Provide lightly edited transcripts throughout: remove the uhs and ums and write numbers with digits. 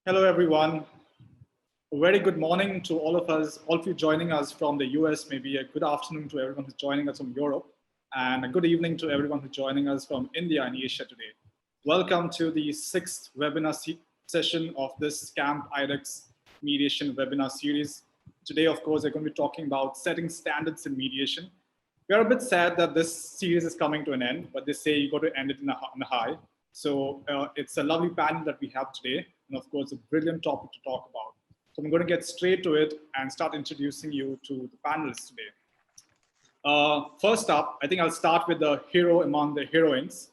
Hello, everyone. A very good morning to all of us, all of you joining us from the US, maybe a good afternoon to everyone who's joining us from Europe, and a good evening to everyone who's joining us from India and Asia today. Welcome to the sixth webinar session of this Camp IDEX Mediation webinar series. Today, of course, we're going to be talking about setting standards in mediation. We're a bit sad that this series is coming to an end, but they say you got to end it on a high. So it's a lovely panel that we have today, and of course, a brilliant topic to talk about. So I'm going to get straight to it and start introducing you to the panelists today. First up, I think I'll start with the hero among the heroines.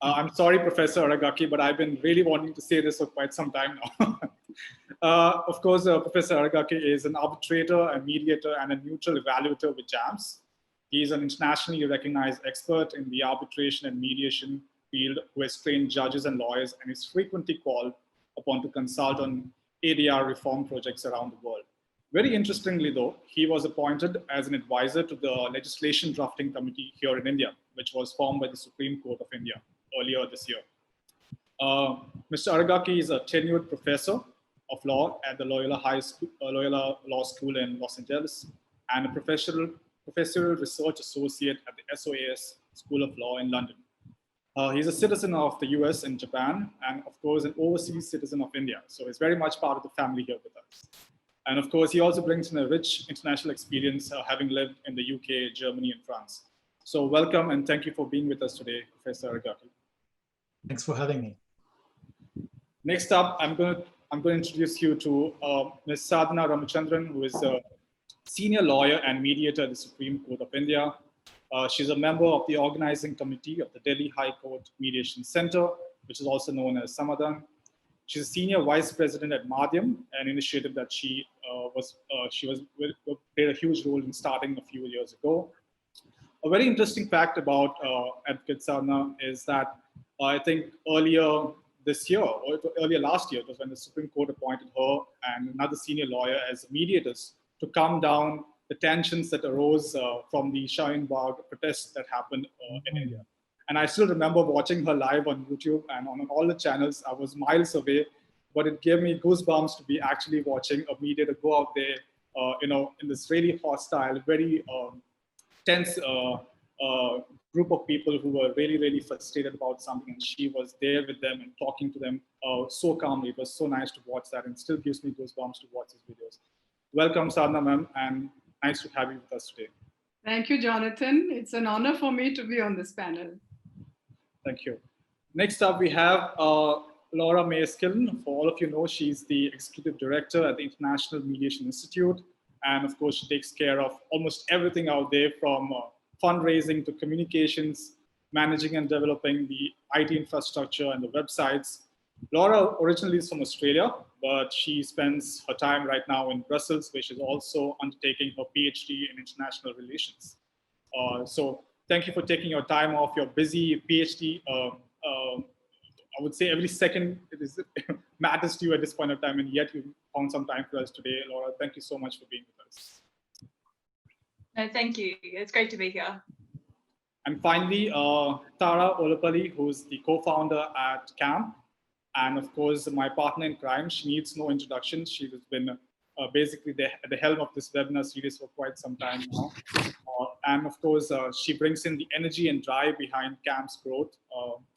I'm sorry, Professor Aragaki, but I've been really wanting to say this for quite some time now. Of course, Professor Aragaki is an arbitrator, a mediator, and a neutral evaluator with JAMS. He's an internationally recognized expert in the arbitration and mediation field who has trained judges and lawyers and is frequently called upon to consult on ADR reform projects around the world. Very interestingly, though, he was appointed as an advisor to the legislation drafting committee here in India, which was formed by the Supreme Court of India earlier this year. Mr. Aragaki is a tenured professor of law at the Loyola Law School in Los Angeles and a professional research associate at the SOAS School of Law in London. He's a citizen of the US and Japan, and of course, an overseas citizen of India. So he's very much part of the family here with us. And of course, he also brings in a rich international experience, having lived in the UK, Germany, and France. So welcome, and thank you for being with us today, Professor Aragaki. Thanks for having me. Next up, I'm going to introduce you to Ms. Sadhana Ramachandran, who is a senior lawyer and mediator at the Supreme Court of India. She's a member of the organizing committee of the Delhi High Court Mediation Center, which is also known as Samadhan. She's a senior vice president at Madhyam, an initiative that she played a huge role in starting a few years ago. A very interesting fact about Advocate Sadhana is that I think earlier this year, or earlier last year, it was when the Supreme Court appointed her and another senior lawyer as mediators to calm down the tensions that arose from the Shaheen Bagh protests that happened in India. And I still remember watching her live on YouTube and on all the channels. I was miles away, but it gave me goosebumps to be actually watching a mediator go out there, in this really hostile, very tense group of people who were really, really frustrated about something. And she was there with them and talking to them so calmly. It was so nice to watch that, and still gives me goosebumps to watch these videos. Welcome, Sadhana ma'am, and nice to have you with us today. Thank you, Jonathan. It's an honor for me to be on this panel. Thank you. Next up, we have Laura May Skillen. For all of you know, she's the executive director at the International Mediation Institute. And of course, she takes care of almost everything out there, from fundraising to communications, managing and developing the IT infrastructure and the websites. Laura originally is from Australia, but she spends her time right now in Brussels, where she's also undertaking her PhD in international relations. So thank you for taking your time off your busy PhD. I would say every second it matters to you at this point of time, and yet you found some time for us today. Laura, thank you so much for being with us. No, thank you. It's great to be here. And finally, Tara Ollapally, who's the co-founder at CAMP. And of course, my partner in crime. She needs no introduction. She has been basically at the helm of this webinar series for quite some time now. And of course, she brings in the energy and drive behind CAMP's growth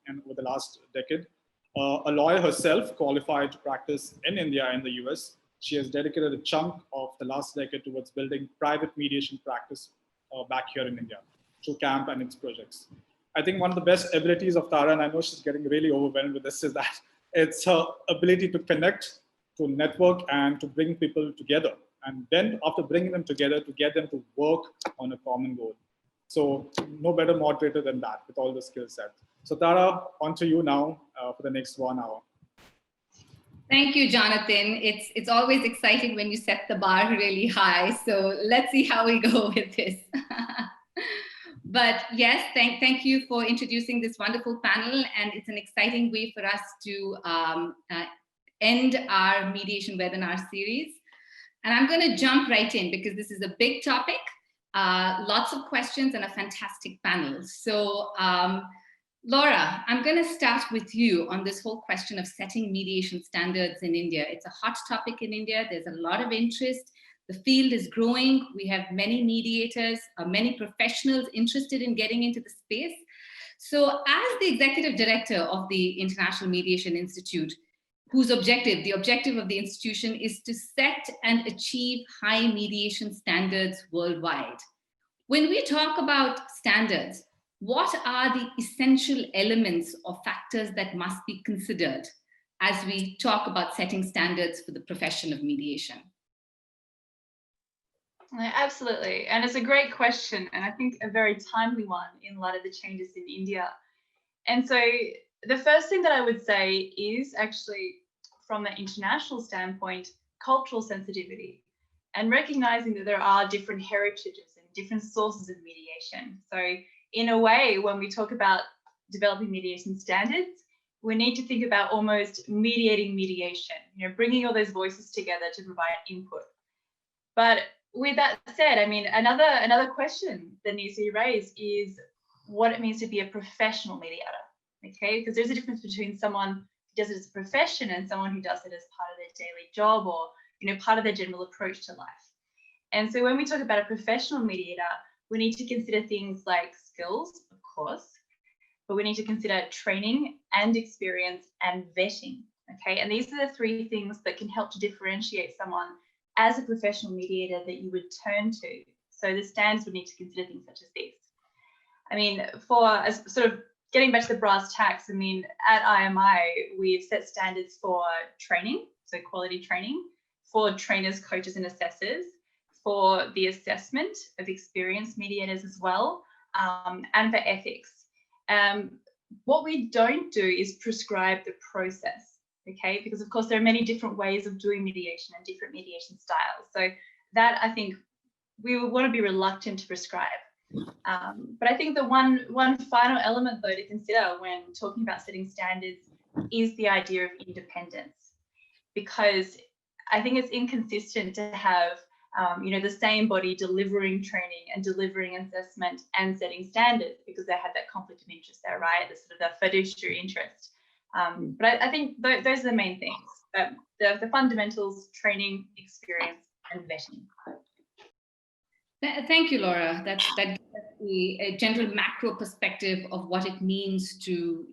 and over the last decade. A lawyer herself, qualified to practice in India and the US, she has dedicated a chunk of the last decade towards building private mediation practice back here in India through CAMP and its projects. I think one of the best abilities of Tara, and I know she's getting really overwhelmed with this, is that it's her ability to connect, to network, and to bring people together. And then after bringing them together, to get them to work on a common goal. So no better moderator than that with all the skill set. So Tara, on to you now for the next 1 hour. Thank you, Jonathan. It's always exciting when you set the bar really high. So let's see how we go with this. But yes, thank you for introducing this wonderful panel. And it's an exciting way for us to end our mediation webinar series. And I'm going to jump right in because this is a big topic, lots of questions and a fantastic panel. So Laura, I'm going to start with you on this whole question of setting mediation standards in India. It's a hot topic in India. There's a lot of interest. The field is growing. We have many mediators, many professionals interested in getting into the space. So as the executive director of the International Mediation Institute, whose the objective of the institution is to set and achieve high mediation standards worldwide. When we talk about standards, what are the essential elements or factors that must be considered as we talk about setting standards for the profession of mediation? Absolutely, and it's a great question, and I think a very timely one in light of the changes in India. And so the first thing that I would say is actually, from the international standpoint, cultural sensitivity, and recognizing that there are different heritages and different sources of mediation. So in a way, when we talk about developing mediation standards, we need to think about almost mediating mediation, bringing all those voices together to provide input. But with that said, I mean, another question that needs to be raised is what it means to be a professional mediator, okay? Because there's a difference between someone who does it as a profession and someone who does it as part of their daily job or, part of their general approach to life. And so when we talk about a professional mediator, we need to consider things like skills, of course, but we need to consider training and experience and vetting, okay? And these are the three things that can help to differentiate someone as a professional mediator that you would turn to. So the standards would need to consider things such as this. I mean, as sort of getting back to the brass tacks, I mean, at IMI, we've set standards for training, so quality training, for trainers, coaches, and assessors, for the assessment of experienced mediators as well, and for ethics. What we don't do is prescribe the process. Okay, because of course there are many different ways of doing mediation and different mediation styles. So that I think we would want to be reluctant to prescribe. But I think the one final element though to consider when talking about setting standards is the idea of independence, because I think it's inconsistent to have the same body delivering training and delivering assessment and setting standards, because they have that conflict of interest there, right? The sort of the fiduciary interest. But I think those are the main things, the fundamentals, training, experience, and vetting. Thank you, Laura. That gives us a general macro perspective of what it means to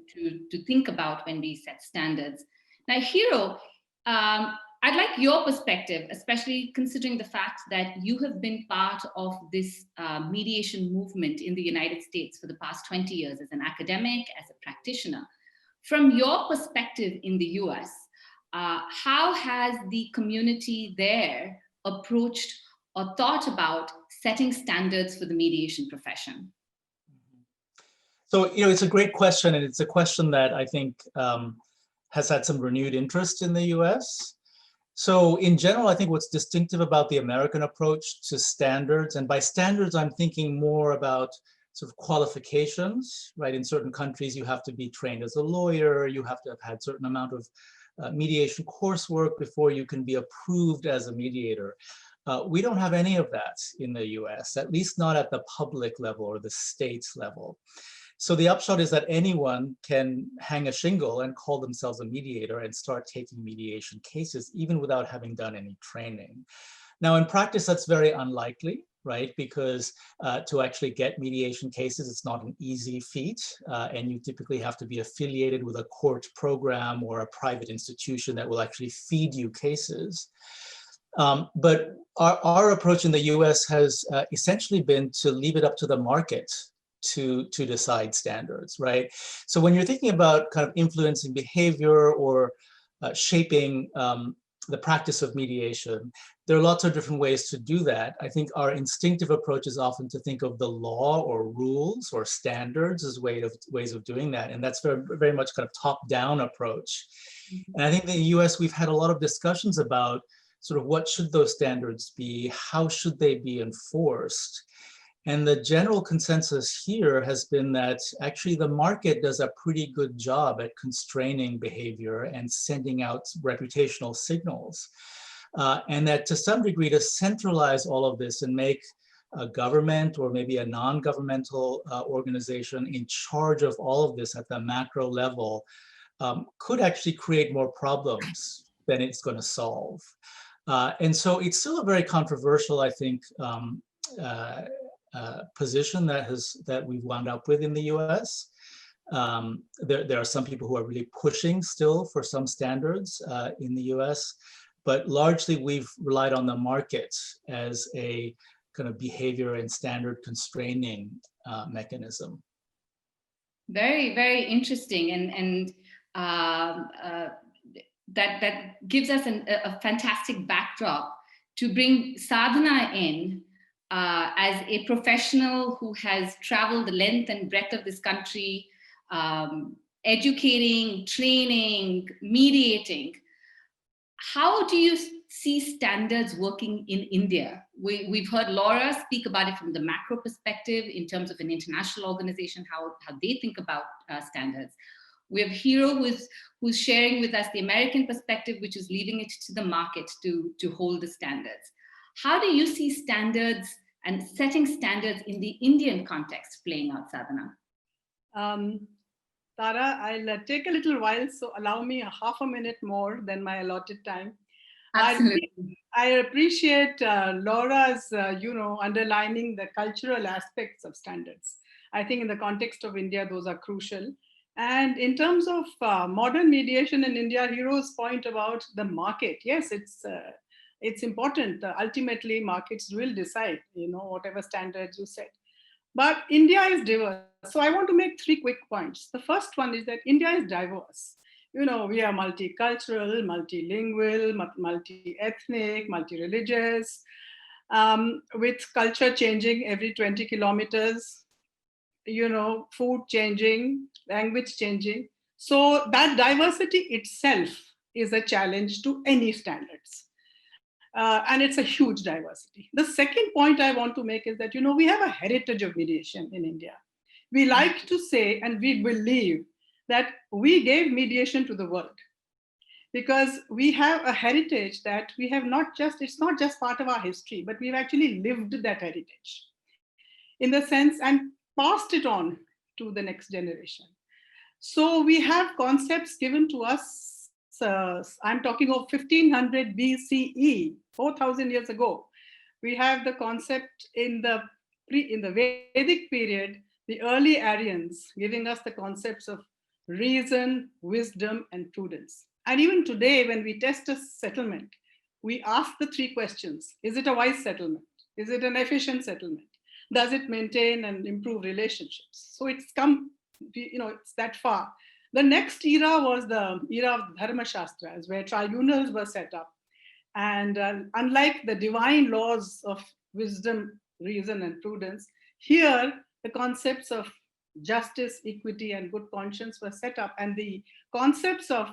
think about when we set standards. Now, Hiro, I'd like your perspective, especially considering the fact that you have been part of this mediation movement in the United States for the past 20 years as an academic, as a practitioner. From your perspective in the US, how has the community there approached or thought about setting standards for the mediation profession? So, it's a great question, and it's a question that I think has had some renewed interest in the US. So in general, I think what's distinctive about the American approach to standards, and by standards, I'm thinking more about sort of qualifications, right? In certain countries, you have to be trained as a lawyer, you have to have had a certain amount of mediation coursework before you can be approved as a mediator. We don't have any of that in the US, at least not at the public level or the state's level. So the upshot is that anyone can hang a shingle and call themselves a mediator and start taking mediation cases, even without having done any training. Now, in practice, that's very unlikely, right? Because to actually get mediation cases, it's not an easy feat. And you typically have to be affiliated with a court program or a private institution that will actually feed you cases. But our approach in the US has essentially been to leave it up to the market to decide standards, right? So when you're thinking about kind of influencing behavior or shaping the practice of mediation, there are lots of different ways to do that. I think our instinctive approach is often to think of the law or rules or standards as ways of doing that. And that's very, very much kind of top-down approach. And I think in the US, we've had a lot of discussions about sort of what should those standards be, how should they be enforced? And the general consensus here has been that actually the market does a pretty good job at constraining behavior and sending out reputational signals. And that to some degree, to centralize all of this and make a government or maybe a non-governmental organization in charge of all of this at the macro level could actually create more problems than it's going to solve. And so it's still a very controversial, I think, position that we've wound up with in the US. There are some people who are really pushing still for some standards in the US, but largely we've relied on the market as a kind of behavior and standard constraining mechanism. Very, very interesting, and that gives us a fantastic backdrop to bring Sadhana in as a professional who has traveled the length and breadth of this country, educating, training, mediating. How do you see standards working in India? We've heard Laura speak about it from the macro perspective in terms of an international organization, how they think about standards. We have Hiro who's sharing with us the American perspective, which is leaving it to the market to hold the standards. How do you see standards and setting standards in the Indian context playing out, Sadhana? Tara, I'll take a little while, so allow me a half a minute more than my allotted time. Absolutely. I appreciate Laura's, underlining the cultural aspects of standards. I think in the context of India, those are crucial. And in terms of modern mediation in India, Hiro's point about the market, yes, it's important. Ultimately, markets will decide, whatever standards you set. But India is diverse. So I want to make 3 quick points. The first one is that India is diverse. We are multicultural, multilingual, multi-ethnic, multi-religious, with culture changing every 20 kilometers, food changing, language changing. So that diversity itself is a challenge to any standards. And it's a huge diversity. The second point I want to make is that, we have a heritage of mediation in India. We like to say, and we believe, that we gave mediation to the world, because we have a heritage that we have it's not just part of our history, but we've actually lived that heritage in the sense and passed it on to the next generation. So we have concepts given to us. I'm talking of 1500 BCE, 4,000 years ago. We have the concept in the Vedic period, the early Aryans giving us the concepts of reason, wisdom, and prudence. And even today, when we test a settlement, we ask the 3 questions. Is it a wise settlement? Is it an efficient settlement? Does it maintain and improve relationships? So it's come, it's that far. The next era was the era of Dharma Shastras, where tribunals were set up. And unlike the divine laws of wisdom, reason, and prudence, here the concepts of justice, equity, and good conscience were set up. And the concepts of,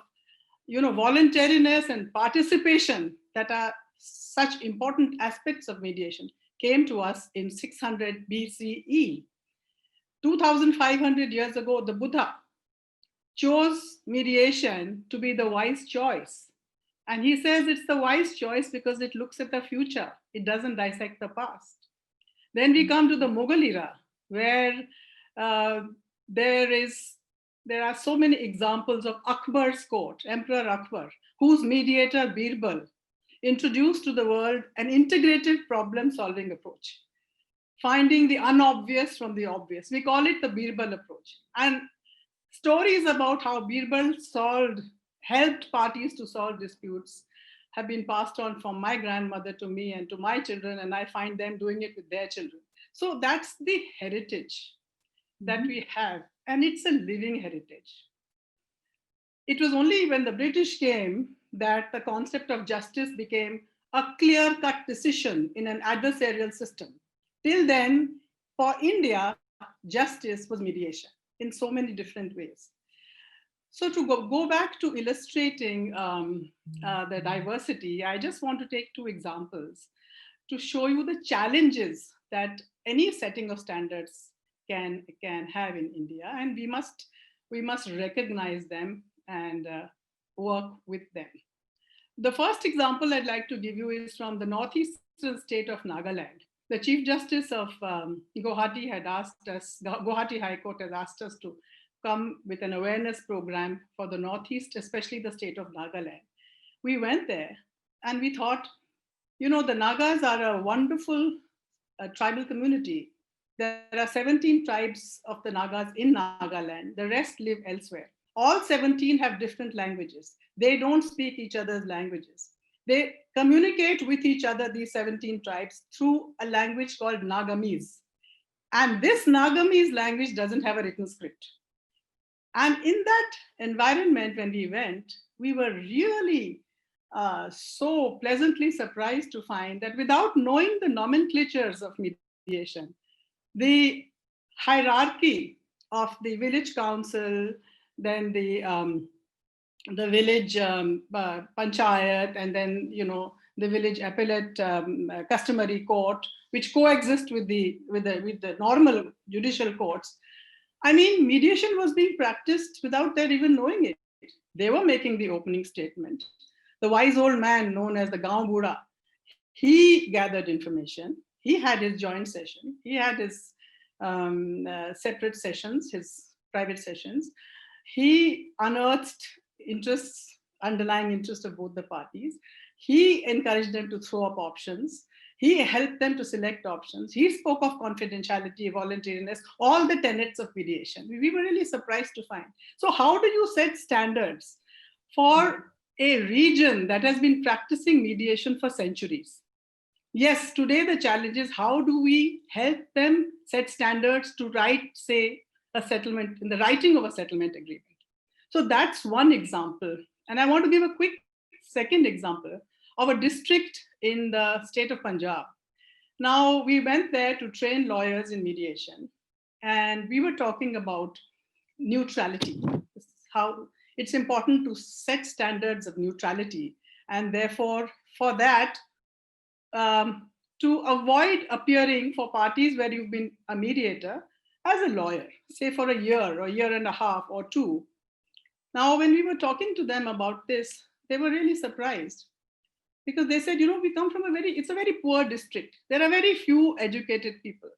voluntariness and participation that are such important aspects of mediation came to us in 600 BCE. 2,500 years ago, the Buddha chose mediation to be the wise choice. And he says it's the wise choice because it looks at the future. It doesn't dissect the past. Then we come to the Mughal era, where there are so many examples of Akbar's court, Emperor Akbar, whose mediator Birbal introduced to the world an integrative problem-solving approach, finding the unobvious from the obvious. We call it the Birbal approach. And stories about how Birbal helped parties to solve disputes have been passed on from my grandmother to me and to my children, and I find them doing it with their children. So that's the heritage that we have, and it's a living heritage. It was only when the British came that the concept of justice became a clear-cut decision in an adversarial system. Till then, for India, justice was mediation in so many different ways. So to go back to illustrating the diversity, I just want to take 2 examples to show you the challenges that any setting of standards can have in India, and we must recognize them and work with them. The first example I'd like to give you is from the northeastern state of Nagaland. the Chief Justice of Guwahati had asked us, Guwahati High Court has asked us to come with an awareness program for the Northeast, especially the state of Nagaland. We went there and we thought, you know, the Nagas are a wonderful tribal community. There are 17 tribes of the Nagas in Nagaland. The rest live elsewhere. All 17 have different languages. They don't speak each other's languages. They communicate with each other, these 17 tribes, through a language called Nagamese. And this Nagamese language doesn't have a written script. And in that environment, when we went, we were really so pleasantly surprised to find that without knowing the nomenclatures of mediation, the hierarchy of the village council, then the village panchayat, and then, you know, the village appellate customary court, which coexist with the normal judicial courts. I mean, mediation was being practiced without their even knowing it. They were making the opening statement. The wise old man known as the Gaon Buddha, he gathered information. He had his joint session. He had his separate sessions, his private sessions. He unearthed interests, underlying interests of both the parties. He encouraged them to throw up options. He helped them to select options. He spoke of confidentiality, voluntariness, all the tenets of mediation. We were really surprised to find. So how do you set standards for a region that has been practicing mediation for centuries? Yes, today the challenge is how do we help them set standards to write, say, a settlement, in the writing of a settlement agreement. So that's one example. And I want to give a quick second example of a district in the state of Punjab. Now, we went there to train lawyers in mediation, and we were talking about neutrality, how it's important to set standards of neutrality. And therefore, for that, to avoid appearing for parties where you've been a mediator as a lawyer, say for a year or a year and a half or two. Now, when we were talking to them about this, they were really surprised because they said, you know, we come from it's a very poor district. There are very few educated people.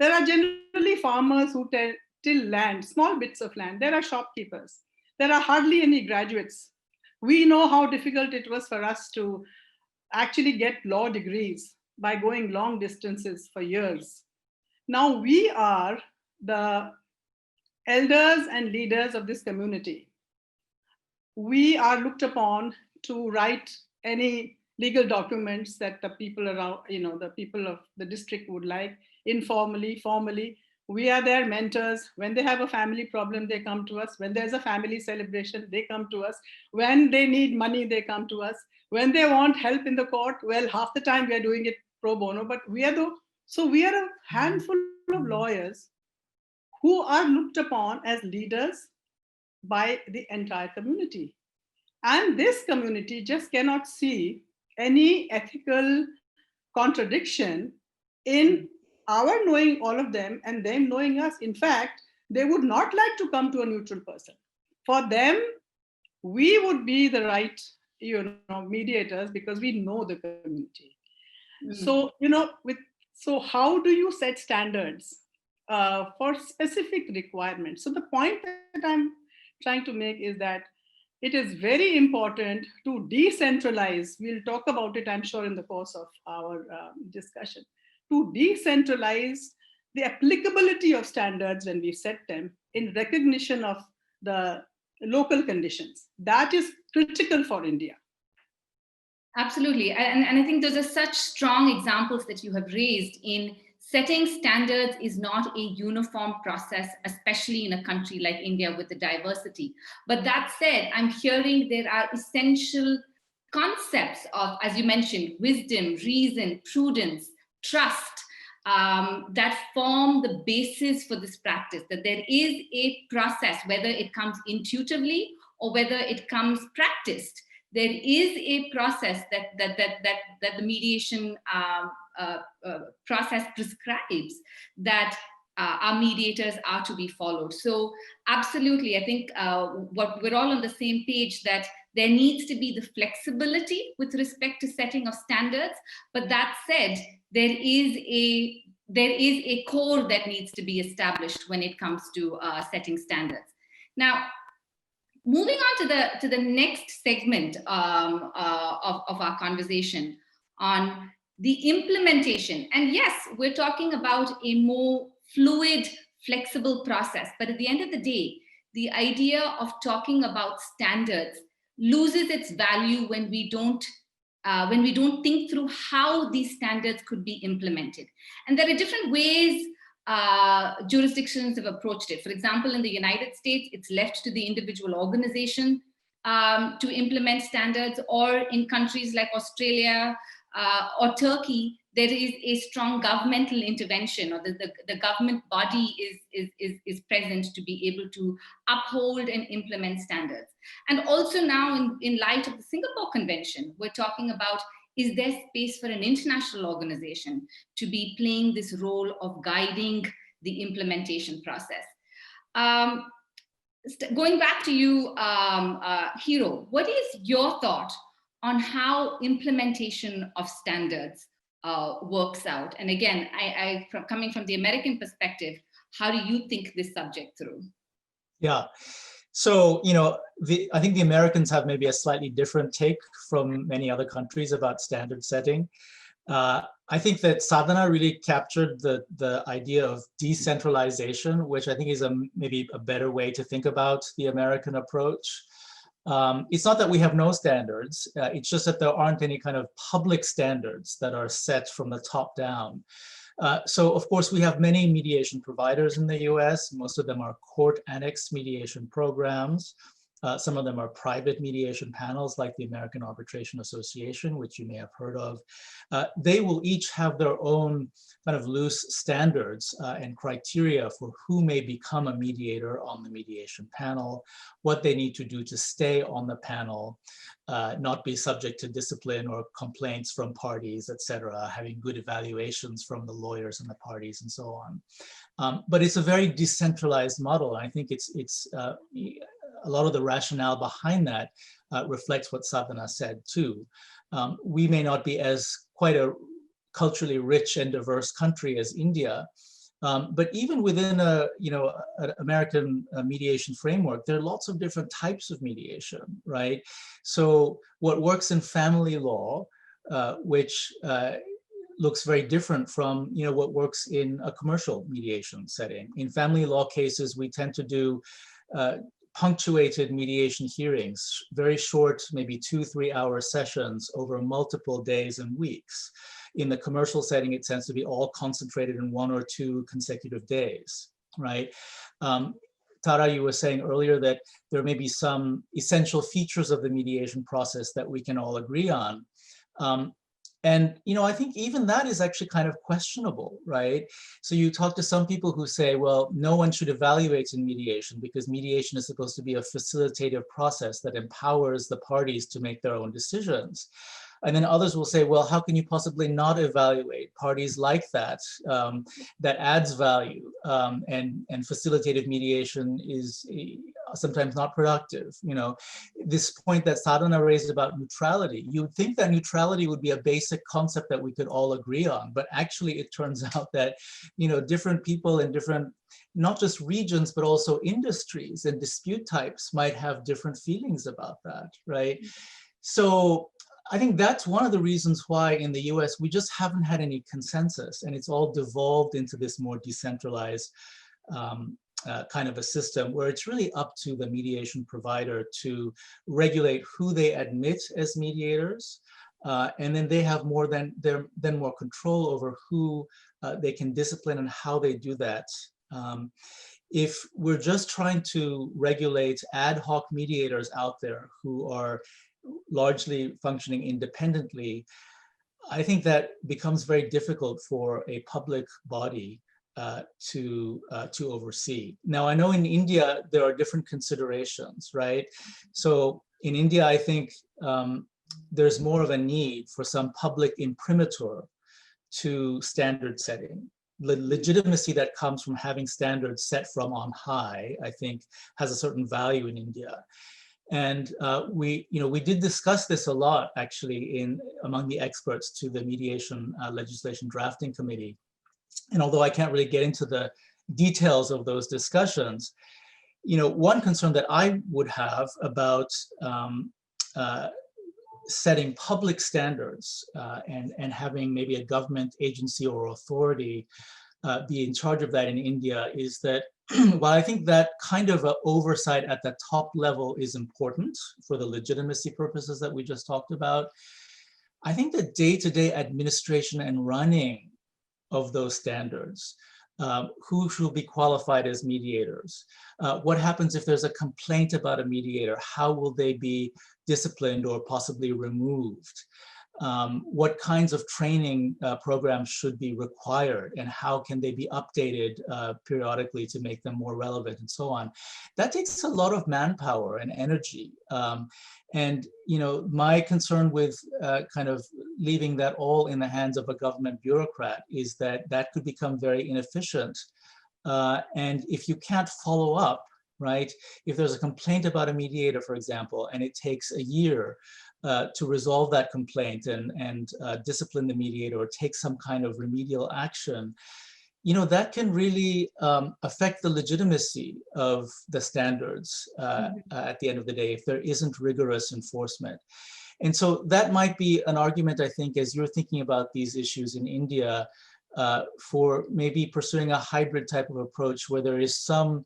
There are generally farmers who till land, small bits of land. There are shopkeepers. There are hardly any graduates. We know how difficult it was for us to actually get law degrees by going long distances for years. Now we are the elders and leaders of this community. We are looked upon to write any legal documents that the people around, you know, the people of the district would like, informally, formally. We are their mentors. When they have a family problem, they come to us. When there's a family celebration, they come to us. When they need money, they come to us. When they want help in the court, well, half the time we are doing it pro bono, but we are a handful of lawyers who are looked upon as leaders by the entire community. And this community just cannot see any ethical contradiction in our knowing all of them and them knowing us. In fact, they would not like to come to a neutral person. For them, we would be the right, you know, mediators because we know the community. So, you know, so how do you set standards for specific requirements? So the point that I'm trying to make is that it is very important to decentralize. We'll talk about it, I'm sure, in the course of our discussion. To decentralize the applicability of standards when we set them in recognition of the local conditions. That is critical for India. Absolutely. And I think those are such strong examples that you have raised in setting standards is not a uniform process, especially in a country like India with the diversity. But that said, I'm hearing there are essential concepts of, as you mentioned, wisdom, reason, prudence, trust, that form the basis for this practice, that there is a process, whether it comes intuitively or whether it comes practiced. There is a process that the mediation process prescribes that our mediators are to be followed. So absolutely, I think what we're all on the same page that there needs to be the flexibility with respect to setting of standards. But that said, there is a core that needs to be established when it comes to setting standards. Now, moving on to the next segment of our conversation on the implementation. And yes, we're talking about a more fluid, flexible process. But at the end of the day, the idea of talking about standards loses its value when we don't think through how these standards could be implemented. And there are different ways jurisdictions have approached it. For example, in the United States, it's left to the individual organization to implement standards, or in countries like Australia or Turkey, there is a strong governmental intervention, or the government body is present to be able to uphold and implement standards. And also now in light of the Singapore Convention, we're talking about, is there space for an international organization to be playing this role of guiding the implementation process? Going back to you, Hiro, what is your thought on how implementation of standards works out? And again, coming from the American perspective, how do you think this subject through? Yeah. So, I think the Americans have maybe a slightly different take from many other countries about standard setting. I think that Sadhana really captured the idea of decentralization, which I think is maybe a better way to think about the American approach. It's not that we have no standards, it's just that there aren't any kind of public standards that are set from the top down. So of course, we have many mediation providers in the US. Most of them are court annexed mediation programs. Some of them are private mediation panels like the American Arbitration Association, which you may have heard of. They will each have their own kind of loose standards and criteria for who may become a mediator on the mediation panel, what they need to do to stay on the panel, not be subject to discipline or complaints from parties, etc., having good evaluations from the lawyers and the parties and so on. But it's a very decentralized model. I think it's a lot of the rationale behind that reflects what Sadhana said too. We may not be as quite a culturally rich and diverse country as India, but even within an American mediation framework, there are lots of different types of mediation, right? So what works in family law, which looks very different from what works in a commercial mediation setting. In family law cases, we tend to do punctuated mediation hearings, very short, maybe 2-3 hour sessions over multiple days and weeks. In the commercial setting, it tends to be all concentrated in 1 or 2 consecutive days, right? Tara, you were saying earlier that there may be some essential features of the mediation process that we can all agree on. And I think even that is actually kind of questionable, right? So you talk to some people who say, well, no one should evaluate in mediation because mediation is supposed to be a facilitative process that empowers the parties to make their own decisions. And then others will say, well, how can you possibly not evaluate? Parties like that, that adds value, and facilitative mediation is sometimes not productive. This point that Sadhana raised about neutrality, you would think that neutrality would be a basic concept that we could all agree on, but actually it turns out that, different people in different, not just regions, but also industries and dispute types might have different feelings about that, right? So I think that's one of the reasons why in the US, we just haven't had any consensus, and it's all devolved into this more decentralized kind of a system where it's really up to the mediation provider to regulate who they admit as mediators. And then they have more control over who they can discipline and how they do that. If we're just trying to regulate ad hoc mediators out there who are largely functioning independently, I think that becomes very difficult for a public body to oversee. Now, I know in India, there are different considerations, right? So in India, I think there's more of a need for some public imprimatur to standard setting. The legitimacy that comes from having standards set from on high, I think, has a certain value in India. And we did discuss this a lot, actually, among the experts to the Mediation Legislation Drafting Committee. And although I can't really get into the details of those discussions, one concern that I would have about setting public standards and having maybe a government agency or authority be in charge of that in India is that while I think that kind of oversight at the top level is important for the legitimacy purposes that we just talked about, I think the day-to-day administration and running of those standards, who should be qualified as mediators? What happens if there's a complaint about a mediator? How will they be disciplined or possibly removed? What kinds of training programs should be required, and how can they be updated periodically to make them more relevant, and so on? That takes a lot of manpower and energy. And my concern with kind of leaving that all in the hands of a government bureaucrat is that that could become very inefficient. And if you can't follow up, right? If there's a complaint about a mediator, for example, and it takes a year to resolve that complaint and discipline the mediator or take some kind of remedial action, that can really affect the legitimacy of the standards at the end of the day if there isn't rigorous enforcement. And so that might be an argument, I think, as you're thinking about these issues in India, for maybe pursuing a hybrid type of approach where there is some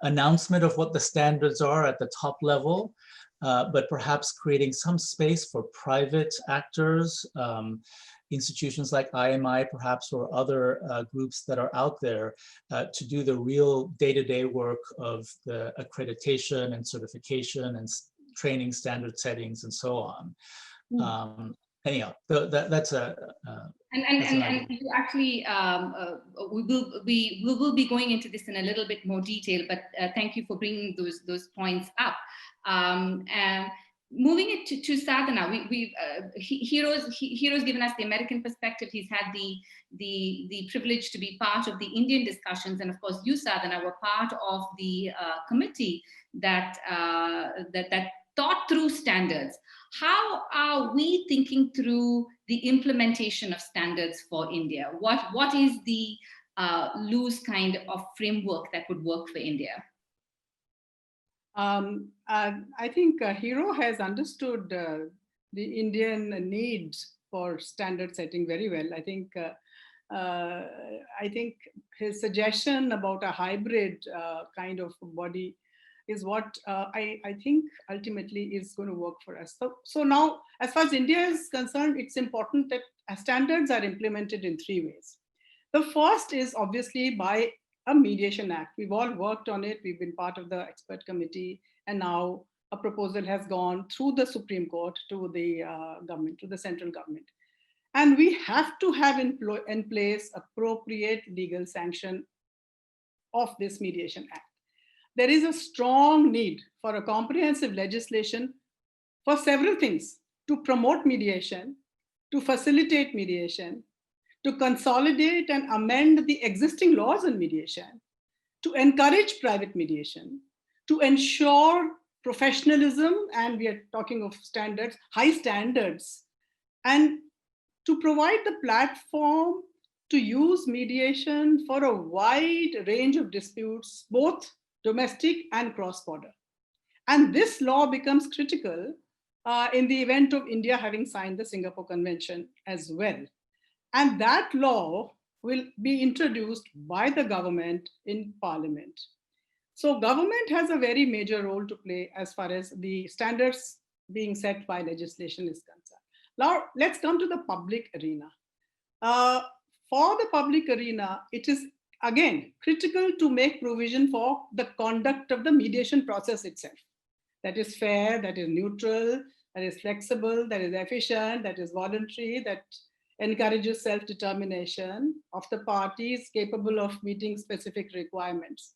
announcement of what the standards are at the top level, but perhaps creating some space for private actors, institutions like IMI perhaps, or other groups that are out there to do the real day-to-day work of the accreditation and certification and training standard settings and so on. Anyhow, that's a and you actually we will be going into this in a little bit more detail, but thank you for bringing those points up. And moving it to Sadhana, Hiro's given us the American perspective. He's had the privilege to be part of the Indian discussions, and of course, you, Sadhana, were part of the committee that thought through standards. How are we thinking through the implementation of standards for India? What is the loose kind of framework that would work for India? I think Hiro has understood the Indian need for standard setting very well. I think his suggestion about a hybrid kind of body is what I think ultimately is going to work for us. So now, as far as India is concerned, it's important that standards are implemented in three ways. The first is obviously by a mediation act. We've all worked on it. We've been part of the expert committee, and now a proposal has gone through the Supreme Court to the government, to the central government. And we have to have in place appropriate legal sanction of this mediation act. There is a strong need for a comprehensive legislation for several things: to promote mediation, to facilitate mediation, to consolidate and amend the existing laws on mediation, to encourage private mediation, to ensure professionalism, and we are talking of standards, high standards, and to provide the platform to use mediation for a wide range of disputes, both domestic and cross-border. And this law becomes critical in the event of India having signed the Singapore Convention as well. And that law will be introduced by the government in Parliament. So government has a very major role to play as far as the standards being set by legislation is concerned. Now, let's come to the public arena. For the public arena, it is again critical to make provision for the conduct of the mediation process itself. That is fair, that is neutral, that is flexible, that is efficient, that is voluntary, that encourages self-determination of the parties capable of meeting specific requirements.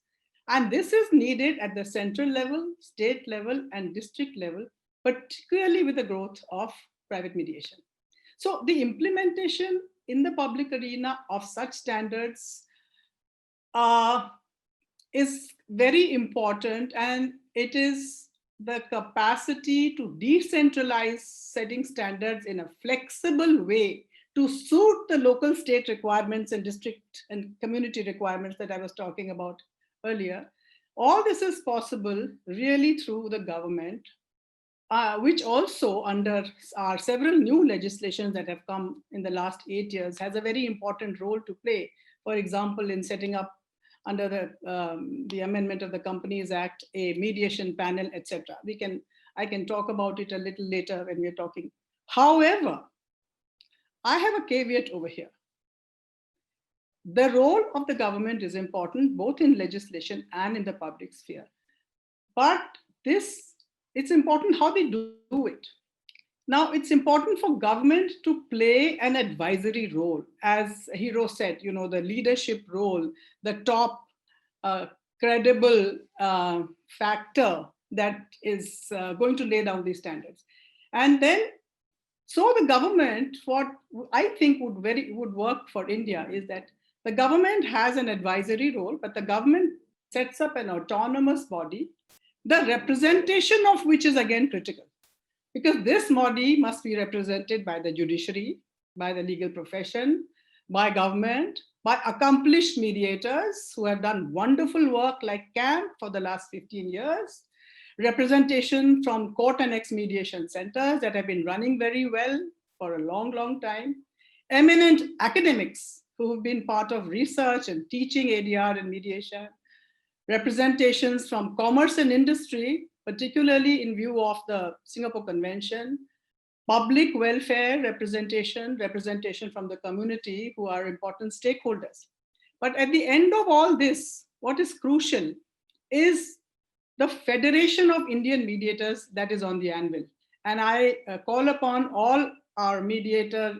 And this is needed at the central level, state level, and district level, particularly with the growth of private mediation. So the implementation in the public arena of such standards is very important, and it is the capacity to decentralize setting standards in a flexible way to suit the local state requirements and district and community requirements that I was talking about earlier. All this is possible really through the government, which also under our several new legislations that have come in the last 8 years has a very important role to play. For example, in setting up under the amendment of the Companies Act, a mediation panel, etc. I can talk about it a little later when we're talking. However, I have a caveat over here. The role of the government is important, both in legislation and in the public sphere. But it's important how they do it. Now, it's important for government to play an advisory role. As Hiro said, the leadership role, the top credible factor that is going to lay down these standards. And then, so the government, what I think would work for India is that the government has an advisory role, but the government sets up an autonomous body, the representation of which is again critical. Because this body must be represented by the judiciary, by the legal profession, by government, by accomplished mediators who have done wonderful work like CAMP for the last 15 years, representation from court and ex-mediation centers that have been running very well for a long, long time, eminent academics who have been part of research and teaching ADR and mediation, representations from commerce and industry, particularly in view of the Singapore Convention, public welfare representation from the community who are important stakeholders. But at the end of all this, what is crucial is the Federation of Indian Mediators that is on the anvil. And I call upon all our mediator,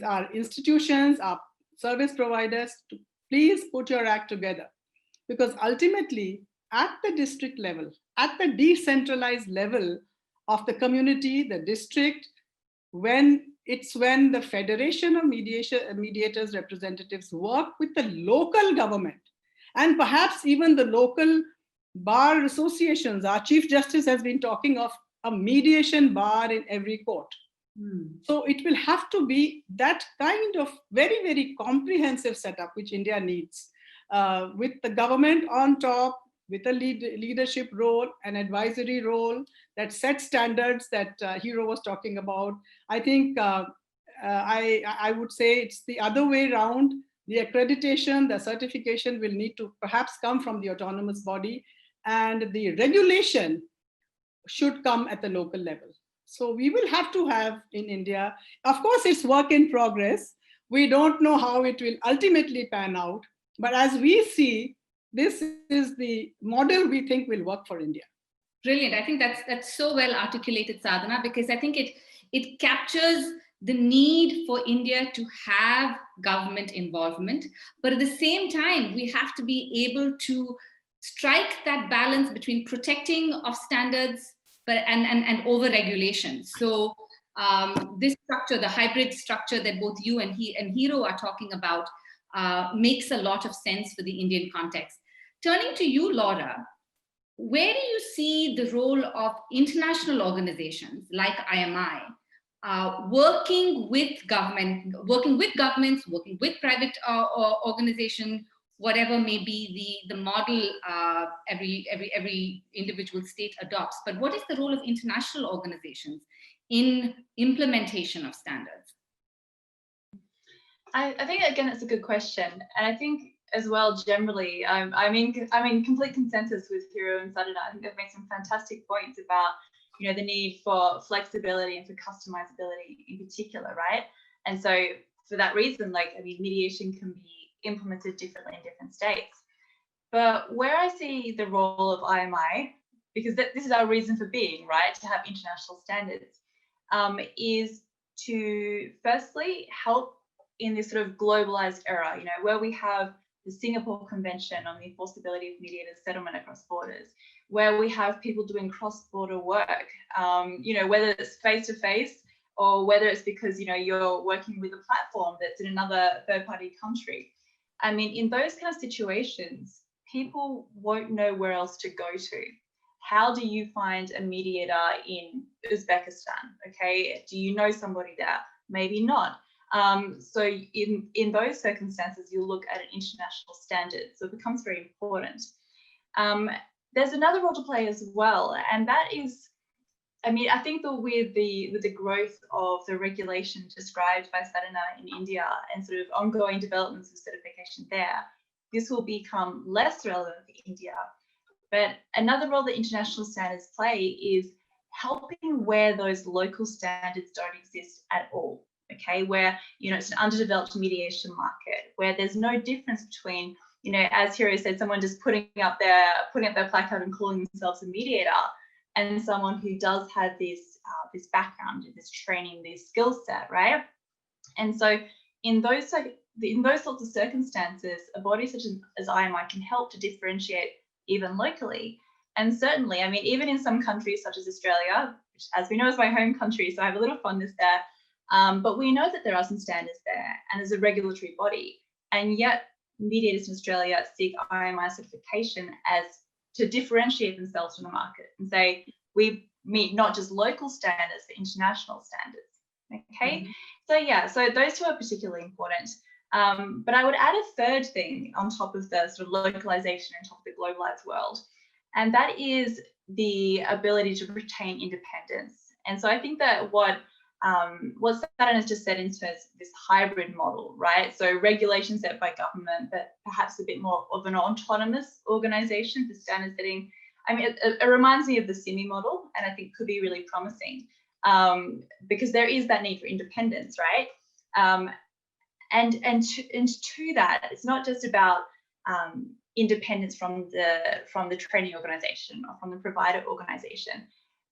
our institutions, our service providers to please put your act together. Because ultimately, at the district level, at the decentralized level of the community, the district, when the Federation of Mediators representatives work with the local government and perhaps even the local bar associations. Our Chief Justice has been talking of a mediation bar in every court. So it will have to be that kind of very, very comprehensive setup which India needs, with the government on top, with a leadership role, an advisory role that sets standards that Hiro was talking about. I think I would say it's the other way around. The accreditation, the certification will need to perhaps come from the autonomous body, and the regulation should come at the local level. So we will have to have in India, of course, it's work in progress. We don't know how it will ultimately pan out, but as we see, this is the model we think will work for India. Brilliant. I think that's so well articulated, Sadhana, because I think it captures the need for India to have government involvement, but at the same time, we have to be able to strike that balance between protecting of standards and over-regulation. So this structure, the hybrid structure that both you and Hiro are talking about, makes a lot of sense for the Indian context. Turning to you, Laura, where do you see the role of international organizations like IMI working with governments, working with private organizations, whatever may be the model every individual state adopts? But what is the role of international organizations in implementation of standards? I think, again, it's a good question. And I think as well, generally, I'm in complete consensus with Hiro and Sadhana. I think they've made some fantastic points about, the need for flexibility and for customizability in particular, right? And so for that reason, mediation can be implemented differently in different states. But where I see the role of IMI, because this is our reason for being, right, to have international standards, is to firstly help in this sort of globalized era, where we have the Singapore Convention on the enforceability of mediators settlement across borders, where we have people doing cross-border work, whether it's face-to-face or whether it's because, you're working with a platform that's in another third-party country. I mean, in those kind of situations, people won't know where else to go to. how do you find a mediator in Uzbekistan? Okay, do you know somebody there? Maybe not. So in those circumstances, you look at an international standard. So it becomes very important. There's another role to play as well, and that is, I mean, I think that with the growth of the regulation described by Sadhana in India and sort of ongoing developments of certification there, this will become less relevant for India. But another role that international standards play is helping where those local standards don't exist at all. Okay, where, you know, it's an underdeveloped mediation market, where there's no difference between, you know, as Hiro said, someone just putting up their placard and calling themselves a mediator, and someone who does have this this background, this training, this skill set, right? And so in those sorts of circumstances, a body such as IMI can help to differentiate even locally. And certainly, I mean, even in some countries such as Australia, which, as we know, is my home country, so I have a little fondness there. But we know that there are some standards there, and as a regulatory body, and yet mediators in Australia seek IMI certification as to differentiate themselves from the market and say we meet not just local standards but international standards. Okay, so yeah, so those two are particularly important. But I would add a third thing on top of the sort of localization and top of the globalized world, and that is the ability to retain independence. And so I think that what Sadhana has just said into this hybrid model, right? So regulation set by government, but perhaps a bit more of an autonomous organization for standard setting. I mean, it reminds me of the SIMI model, and I think could be really promising because there is that need for independence, right? And to that, it's not just about independence from the training organization or from the provider organization,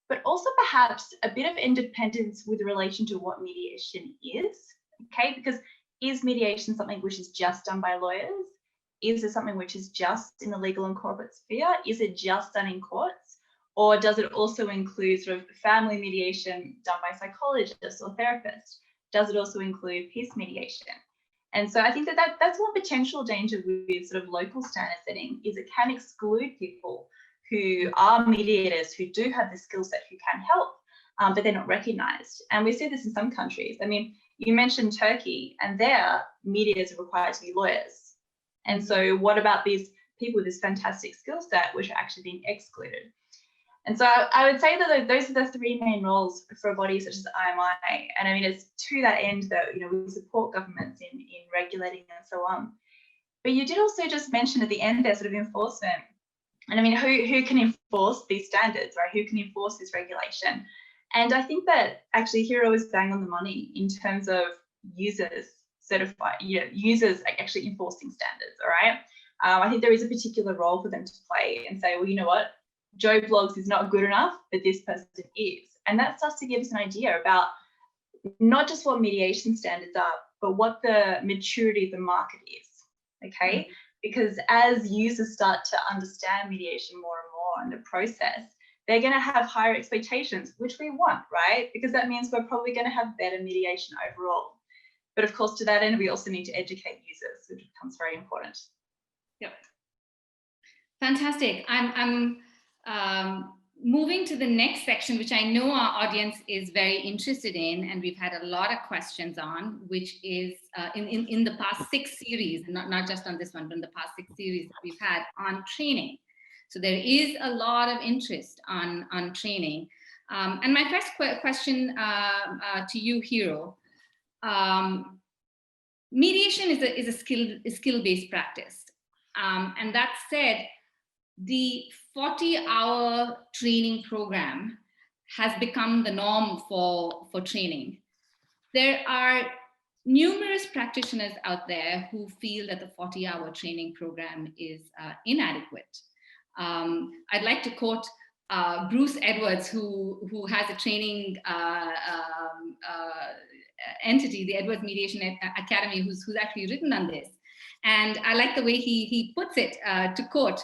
but also perhaps a bit of independence with relation to what mediation is, okay? Because is mediation something which is just done by lawyers? Is it something which is just in the legal and corporate sphere? Is it just done in courts? Or does it also include sort of family mediation done by psychologists or therapists? Does it also include peace mediation? And so I think that's one potential danger with sort of local standard setting, is it can exclude people who are mediators, who do have the skill set, who can help, but they're not recognized. And we see this in some countries. I mean, you mentioned Turkey, and there mediators are required to be lawyers. And so what about these people with this fantastic skill set, which are actually being excluded? And so I would say that those are the three main roles for a body such as IMI. And I mean, it's to that end that, you know, we support governments in regulating and so on. But you did also just mention at the end there sort of enforcement. And I mean, who can enforce these standards, right? Who can enforce this regulation? And I think that actually Hiro is bang on the money in terms of users users actually enforcing standards, all right? I think there is a particular role for them to play and say, well, you know what? Joe Blogs is not good enough, but this person is. And that starts to give us an idea about not just what mediation standards are, but what the maturity of the market is, okay? Because as users start to understand mediation more and more and the process, they're going to have higher expectations, which we want, right? Because that means we're probably going to have better mediation overall. But of course, to that end, we also need to educate users, which becomes very important. Yep. Fantastic. I'm moving to the next section, which I know our audience is very interested in, and we've had a lot of questions on, which is in the past 6 series, not just on this one, but in the past 6 series that we've had on training. So there is a lot of interest on training. And my first question to you, Hiro, mediation is a skill-based practice. And that said, the 40-hour training program has become the norm for training. There are numerous practitioners out there who feel that the 40-hour training program is inadequate. I'd like to quote Bruce Edwards, who has a training entity, the Edwards Mediation Academy, who's actually written on this. And I like the way he puts it, to quote,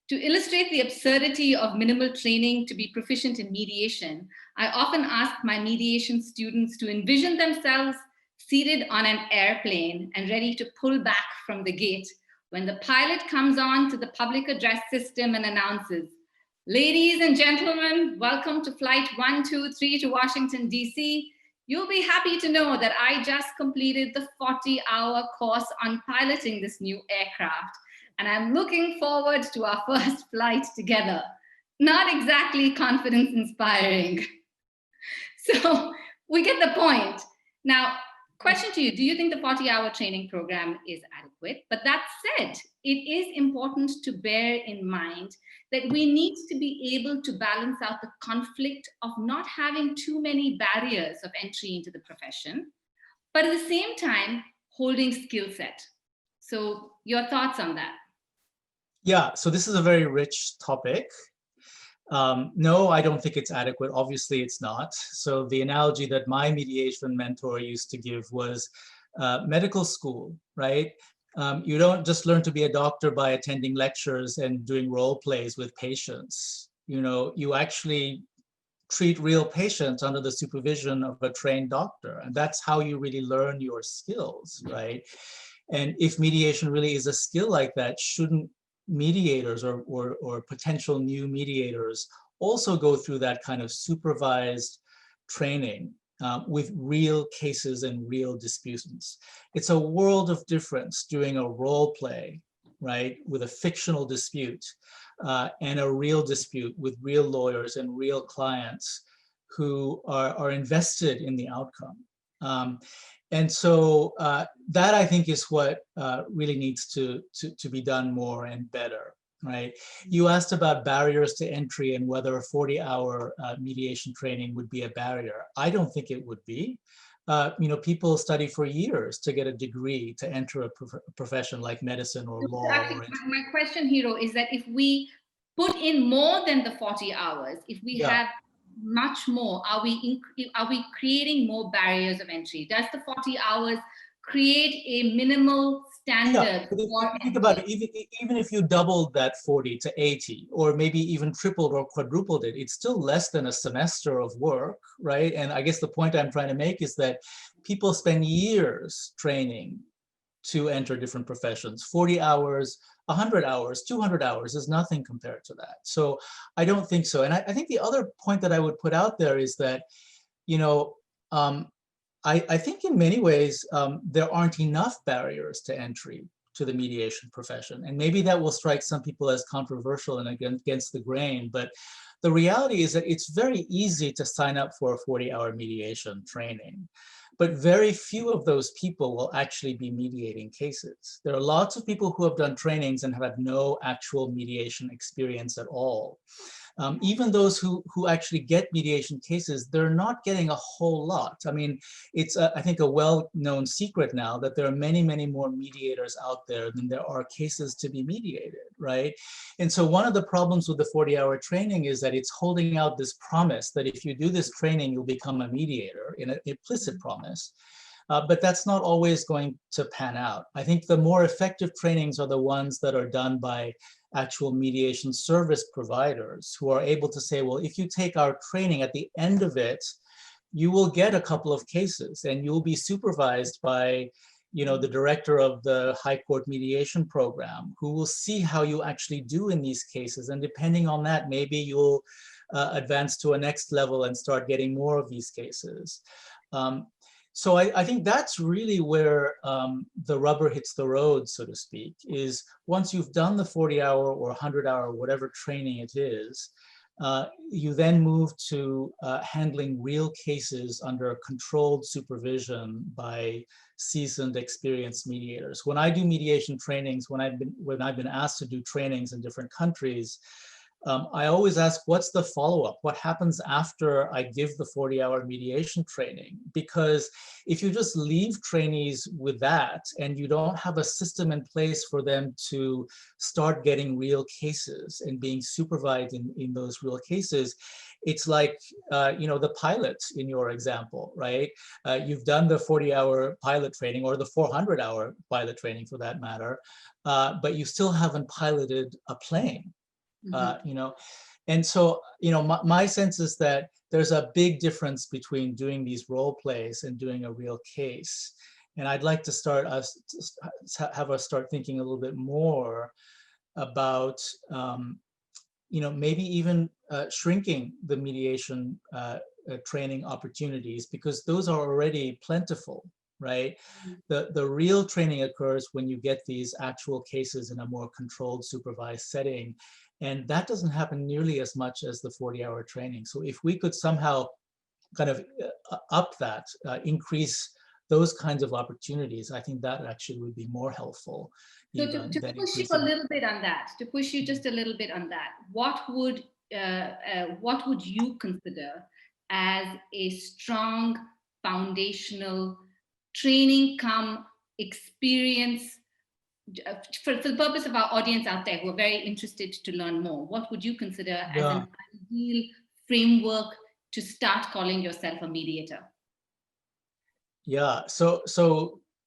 "To illustrate the absurdity of minimal training to be proficient in mediation, I often ask my mediation students to envision themselves seated on an airplane and ready to pull back from the gate when the pilot comes on to the public address system and announces, Ladies and gentlemen, welcome to Flight 123 to Washington, D.C. You'll be happy to know that I just completed the 40-hour course on piloting this new aircraft, and I'm looking forward to our first flight together. Not exactly confidence-inspiring. So we get the point. Now, question to you, do you think the 40-hour training program is adequate? But that said, it is important to bear in mind that we need to be able to balance out the conflict of not having too many barriers of entry into the profession, but at the same time, holding skill set. So your thoughts on that? Yeah, so this is a very rich topic. No, I don't think it's adequate. Obviously, it's not. So the analogy that my mediation mentor used to give was medical school, right? You don't just learn to be a doctor by attending lectures and doing role plays with patients. You know, you actually treat real patients under the supervision of a trained doctor. And that's how you really learn your skills, right? And if mediation really is a skill like that, shouldn't mediators or potential new mediators also go through that kind of supervised training with real cases and real disputants? It's a world of difference doing a role play, right, with a fictional dispute and a real dispute with real lawyers and real clients who are invested in the outcome. And so that, I think, is what really needs to be done more and better, right? You asked about barriers to entry and whether a 40-hour mediation training would be a barrier. I don't think it would be. You know, people study for years to get a degree to enter a profession like medicine or law. Actually, my question, Hiro, is that if we put in more than the 40 hours, if we have much more, are we creating more barriers of entry? Does the 40 hours create a minimal standard? Yeah, think about it, even if you doubled that 40 to 80, or maybe even tripled or quadrupled it, it's still less than a semester of work, right? And I guess the point I'm trying to make is that people spend years training to enter different professions. 40 hours, 100 hours, 200 hours is nothing compared to that. So I don't think so. And I think the other point that I would put out there is that, you know, I think in many ways, there aren't enough barriers to entry to the mediation profession. And maybe that will strike some people as controversial and against the grain, but the reality is that it's very easy to sign up for a 40-hour mediation training. But very few of those people will actually be mediating cases. There are lots of people who have done trainings and have had no actual mediation experience at all. Even those who actually get mediation cases, they're not getting a whole lot. I mean, it's, I think, a well-known secret now that there are many, many more mediators out there than there are cases to be mediated, right? And so one of the problems with the 40-hour training is that it's holding out this promise that if you do this training, you'll become a mediator, in an implicit promise. But that's not always going to pan out. I think the more effective trainings are the ones that are done by actual mediation service providers who are able to say, well, if you take our training, at the end of it, you will get a couple of cases and you'll be supervised by, you know, the director of the High Court mediation program, who will see how you actually do in these cases. And depending on that, maybe you'll advance to a next level and start getting more of these cases. So I think that's really where the rubber hits the road, so to speak, is once you've done the 40-hour or 100-hour, whatever training it is, you then move to handling real cases under controlled supervision by seasoned, experienced mediators. When I do mediation trainings, when I've been asked to do trainings in different countries, I always ask, what's the follow-up? What happens after I give the 40-hour mediation training? Because if you just leave trainees with that and you don't have a system in place for them to start getting real cases and being supervised in those real cases, it's like, you know, the pilot in your example, right? You've done the 40-hour pilot training or the 400-hour pilot training for that matter, but you still haven't piloted a plane. You know, and so, you know, my sense is that there's a big difference between doing these role plays and doing a real case. And I'd like to have us start thinking a little bit more about maybe even shrinking the mediation training opportunities, because those are already plentiful, right? The real training occurs when you get these actual cases in a more controlled, supervised setting. And that doesn't happen nearly as much as the 40-hour training. So if we could somehow kind of up that, increase those kinds of opportunities, I think that actually would be more helpful. So to push you a little bit on that, to push you just a little bit on that, what would you consider as a strong foundational training come experience for the purpose of our audience out there who are very interested to learn more? What would you consider as an ideal framework to start calling yourself a mediator? Yeah, so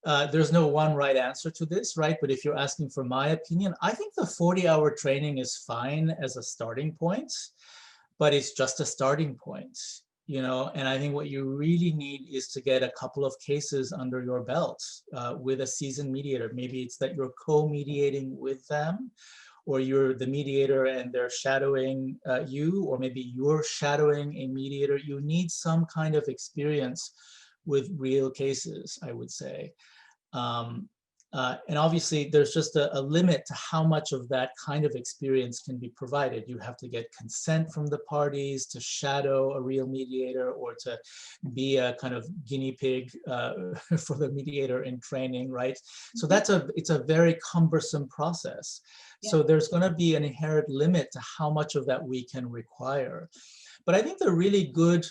there's no one right answer to this, right? But if you're asking for my opinion, I think the 40-hour training is fine as a starting point, but it's just a starting point, and I think what you really need is to get a couple of cases under your belt with a seasoned mediator. Maybe it's that you're co-mediating with them, or you're the mediator and they're shadowing you, or maybe you're shadowing a mediator. You need some kind of experience with real cases, I would say. And obviously there's just a limit to how much of that kind of experience can be provided. You have to get consent from the parties to shadow a real mediator, or to be a kind of guinea pig for the mediator in training, right? So it's a very cumbersome process. Yeah. So there's going to be an inherent limit to how much of that we can require. But I think the really good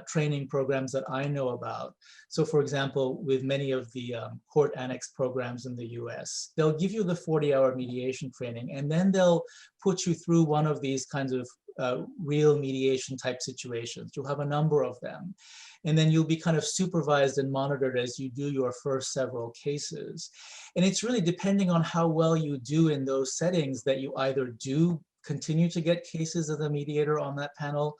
training programs that I know about, so for example, with many of the court annex programs in the US, they'll give you the 40-hour mediation training, and then they'll put you through one of these kinds of real mediation type situations. You'll have a number of them. And then you'll be kind of supervised and monitored as you do your first several cases. And it's really depending on how well you do in those settings that you either do continue to get cases as a mediator on that panel,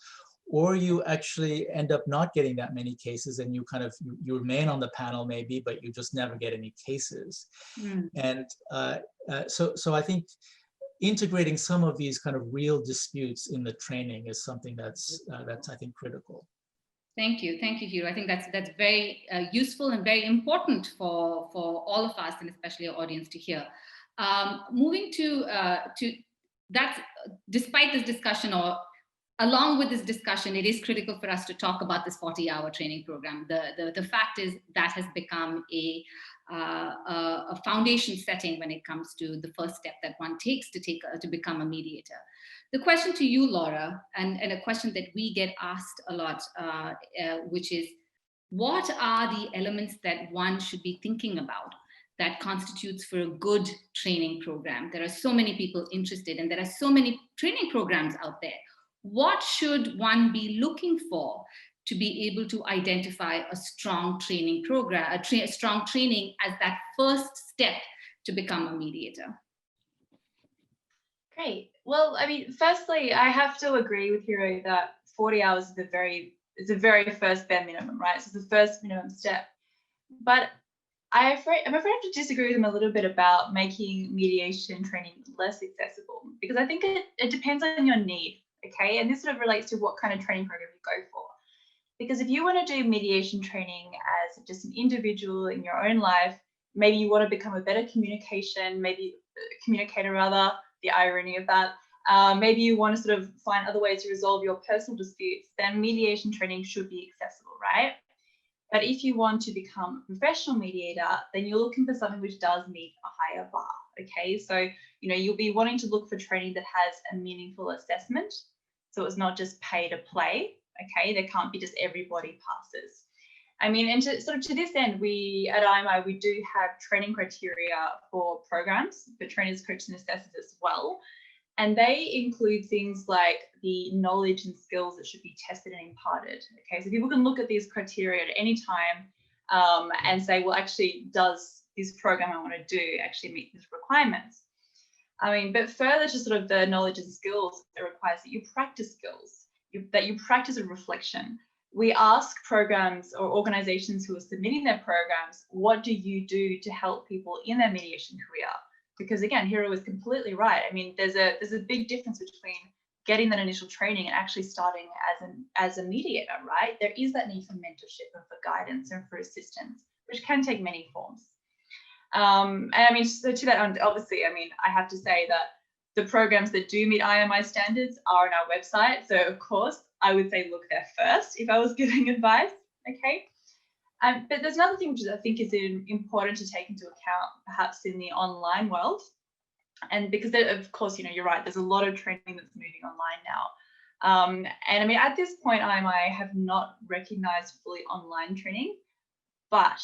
or you actually end up not getting that many cases, and you remain on the panel maybe, but you just never get any cases. And so I think integrating some of these kind of real disputes in the training is something that's I think critical. Thank you, Hiro. I think that's very useful and very important for all of us, and especially our audience to hear. Moving to that, despite this discussion, or along with this discussion, it is critical for us to talk about this 40-hour training program. The fact is that has become a foundation setting when it comes to the first step that one takes to become a mediator. The question to you, Laura, and a question that we get asked a lot, which is, what are the elements that one should be thinking about that constitutes for a good training program? There are so many people interested, and there are so many training programs out there. What should one be looking for to be able to identify a strong training program, a strong training as that first step to become a mediator? Great. Well, I mean, firstly, I have to agree with Hiro that 40 hours is the very first bare minimum, right? So it's the first minimum step. But I'm afraid to disagree with him a little bit about making mediation training less accessible, because I think it depends on your need, okay? And this sort of relates to what kind of training program you go for. Because if you want to do mediation training as just an individual in your own life, maybe you want to become a better communicator rather, the irony of that. Maybe you want to sort of find other ways to resolve your personal disputes, then mediation training should be accessible, right? But if you want to become a professional mediator, then you're looking for something which does meet a higher bar, okay? So, you'll be wanting to look for training that has a meaningful assessment. So it's not just pay to play, okay? There can't be just everybody passes. I mean, and to this end, we at IMI, we do have training criteria for programs, for trainers, coaches, and assessors as well. And they include things like the knowledge and skills that should be tested and imparted. Okay, so people can look at these criteria at any time and say, well, actually, does this program I want to do actually meet these requirements? I mean, but further to sort of the knowledge and skills, it requires that you practice skills, that you practice a reflection. We ask programs or organizations who are submitting their programs, what do you do to help people in their mediation career? Because again, Hiro was completely right. I mean, there's a big difference between getting that initial training and actually starting as a mediator, right? There is that need for mentorship and for guidance and for assistance, which can take many forms. And I mean, so to that end, obviously, I mean, I have to say that the programs that do meet IMI standards are on our website. So of course, I would say look there first if I was giving advice, okay? But there's another thing which I think is important to take into account, perhaps in the online world. And because of course, you know, you're right, there's a lot of training that's moving online now. And I mean, at this point, IMI have not recognized fully online training, but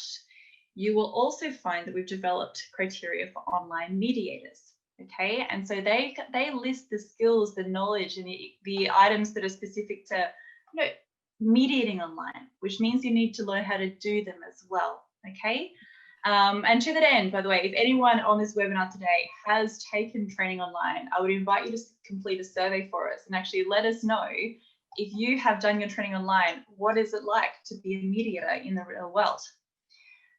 you will also find that we've developed criteria for online mediators. Okay, and so they list the skills, the knowledge, and the items that are specific to, you know, mediating online, which means you need to learn how to do them as well. Okay, and to that end, by the way, if anyone on this webinar today has taken training online, I would invite you to complete a survey for us and actually let us know if you have done your training online. What is it like to be a mediator in the real world?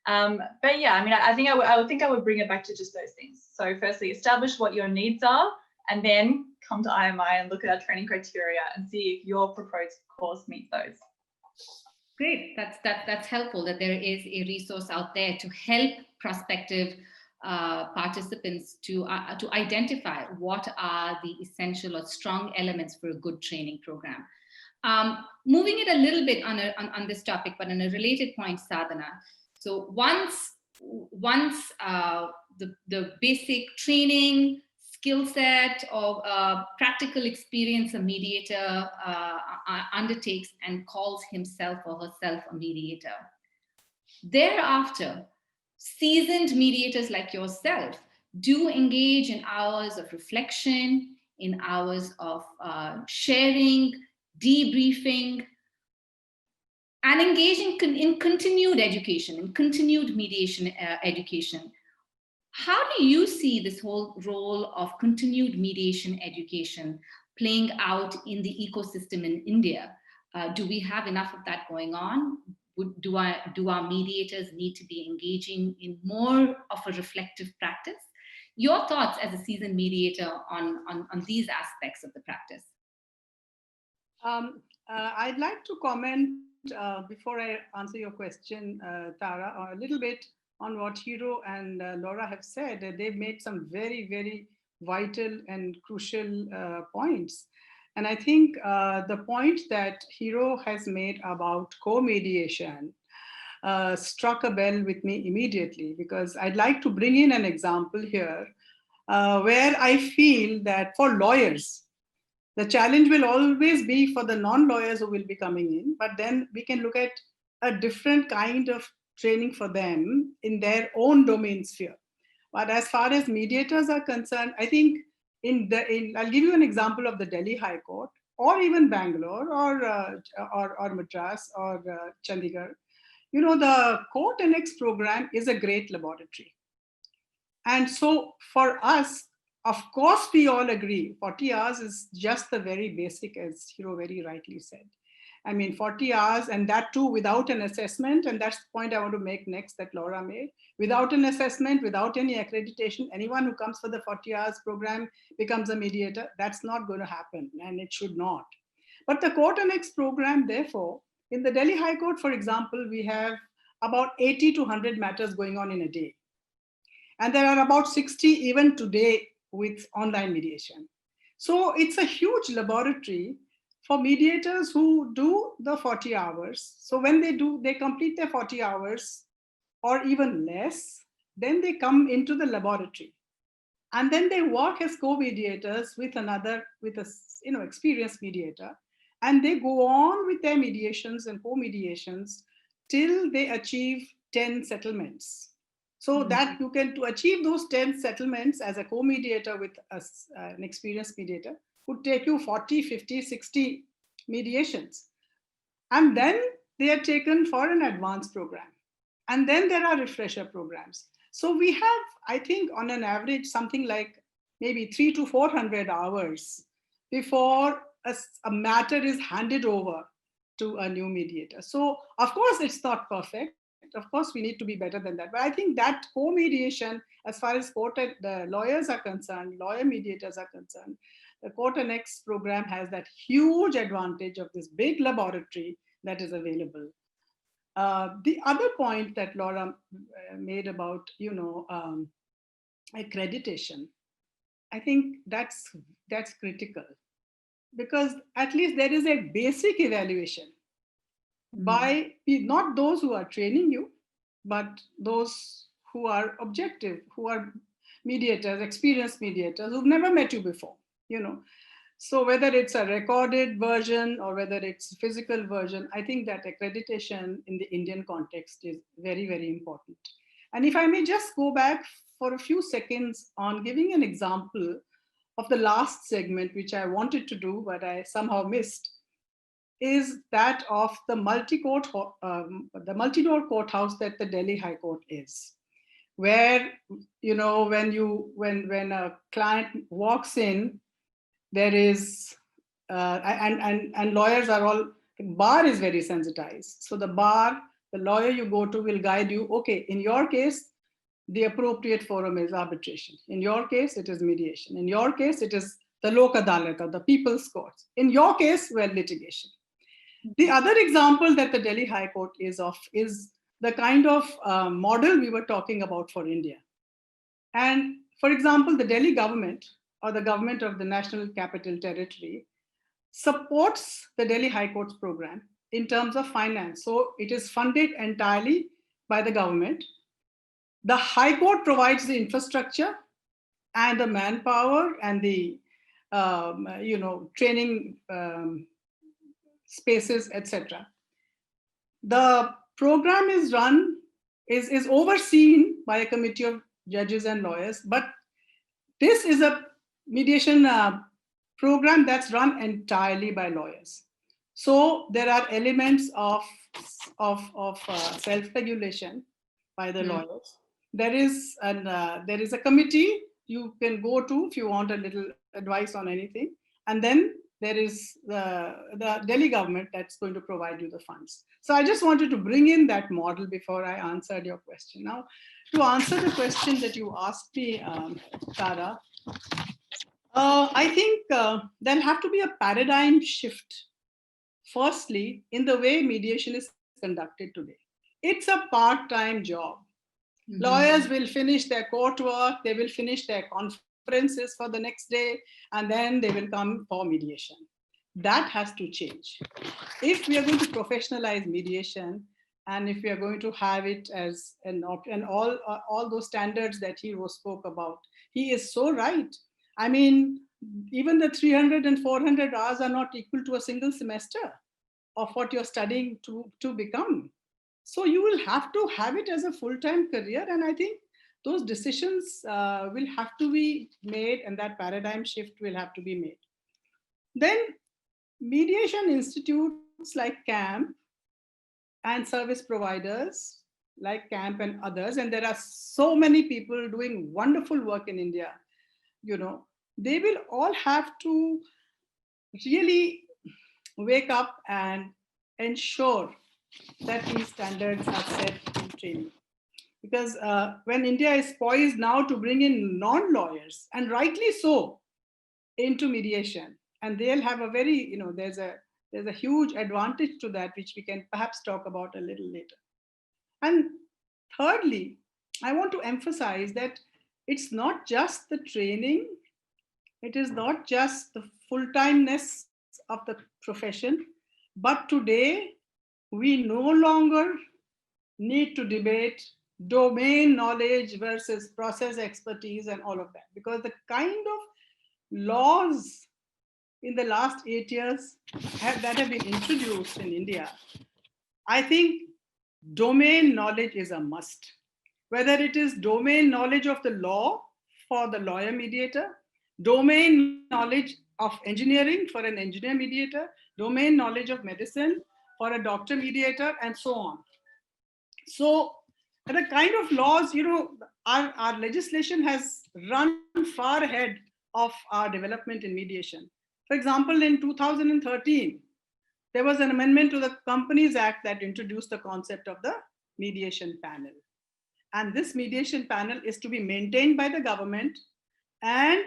But yeah, I mean, I think I would bring it back to just those things. So firstly, establish what your needs are, and then come to IMI and look at our training criteria and see if your proposed course meets those. Great, that's helpful that there is a resource out there to help prospective participants to identify what are the essential or strong elements for a good training program. Moving it a little bit on this topic, but on a related point, Sadhana. So once the basic training, skill set, or practical experience a mediator undertakes and calls himself or herself a mediator, thereafter, seasoned mediators like yourself do engage in hours of reflection, in hours of sharing, debriefing, and engaging in continued education, in continued mediation education. How do you see this whole role of continued mediation education playing out in the ecosystem in India? Do we have enough of that going on? Do our mediators need to be engaging in more of a reflective practice? Your thoughts as a seasoned mediator on these aspects of the practice? I'd like to comment before I answer your question, Tara, a little bit on what Hiro and Laura have said. They've made some very, very vital and crucial points. And I think the point that Hiro has made about co-mediation struck a bell with me immediately, because I'd like to bring in an example here where I feel that for lawyers, the challenge will always be for the non-lawyers who will be coming in, but then we can look at a different kind of training for them in their own domain sphere. But as far as mediators are concerned, I think I'll give you an example of the Delhi High Court, or even Bangalore, or Madras, or Chandigarh. You know, the Court Annex program is a great laboratory. And so for us, of course, we all agree 40 hours is just the very basic, as Hiro very rightly said. I mean, 40 hours, and that too without an assessment. And that's the point I want to make next that Laura made. Without an assessment, without any accreditation, anyone who comes for the 40 hours program becomes a mediator. That's not going to happen, and it should not. But the Court Annex program, therefore, in the Delhi High Court, for example, we have about 80 to 100 matters going on in a day. And there are about 60 even today with online mediation. So it's a huge laboratory for mediators who do the 40 hours. So when they complete their 40 hours or even less, then they come into the laboratory. And then they work as co-mediators with a experienced mediator. And they go on with their mediations and co-mediations till they achieve 10 settlements. So that you can, to achieve those 10 settlements as a co-mediator with an experienced mediator, would take you 40, 50, 60 mediations. And then they are taken for an advanced program. And then there are refresher programs. So we have, I think, on an average, something like maybe 300 to 400 hours before a matter is handed over to a new mediator. So of course, it's not perfect. Of course, we need to be better than that. But I think that co-mediation, as far as the lawyers are concerned, lawyer mediators are concerned, the Court Annex program has that huge advantage of this big laboratory that is available. The other point that Laura made about, accreditation, I think that's critical, because at least there is a basic evaluation by not those who are training you, but those who are objective, who are mediators, experienced mediators who've never met you before, So whether it's a recorded version or whether it's physical version, I think that accreditation in the Indian context is very, very important. And if I may just go back for a few seconds on giving an example of the last segment, which I wanted to do, but I somehow missed, is that of the multi-door courthouse that the Delhi High Court is, where when a client walks in, there is and lawyers are all, bar is very sensitized. So the lawyer you go to will guide you. Okay, in your case, the appropriate forum is arbitration. In your case, it is mediation. In your case, it is the Lok Adalat or the people's courts. In your case, well, litigation. The other example that the Delhi High Court is the kind of model we were talking about for India. And for example, the Delhi government or the government of the National Capital Territory supports the Delhi High Court's program in terms of finance. So it is funded entirely by the government. The High Court provides the infrastructure and the manpower and the training spaces, etc. The program is overseen by a committee of judges and lawyers, but this is a mediation program that's run entirely by lawyers. So there are elements of self-regulation by the lawyers. There is a committee you can go to if you want a little advice on anything, and then there is the Delhi government that's going to provide you the funds. So I just wanted to bring in that model before I answered your question. Now, to answer the question that you asked me, Tara, I think there'll have to be a paradigm shift, firstly, in the way mediation is conducted today. It's a part-time job. Mm-hmm. Lawyers will finish their court work, they will finish their conferences for the next day, and then they will come for mediation. That has to change. If we are going to professionalize mediation, and if we are going to have it as and all those standards that Hiro spoke about, he is so right. I mean, even the 300 and 400 hours are not equal to a single semester of what you're studying to become. So you will have to have it as a full-time career. And I think those decisions will have to be made, and that paradigm shift will have to be made. Then mediation institutes like CAMP and service providers like CAMP and others, and there are so many people doing wonderful work in India, they will all have to really wake up and ensure that these standards are set in training. Because when India is poised now to bring in non-lawyers, and rightly so, into mediation, and they'll have a very, there's a huge advantage to that, which we can perhaps talk about a little later. And thirdly, I want to emphasize that it's not just the training, it is not just the full-timeness of the profession, but today we no longer need to debate domain knowledge versus process expertise and all of that, because the kind of laws in the last 8 years that have been introduced in India, I think domain knowledge is a must. Whether it is domain knowledge of the law for the lawyer mediator, domain knowledge of engineering for an engineer mediator, domain knowledge of medicine for a doctor mediator, and so on. So the kind of laws, our legislation has run far ahead of our development in mediation. For example, in 2013, there was an amendment to the Companies Act that introduced the concept of the mediation panel. And this mediation panel is to be maintained by the government, and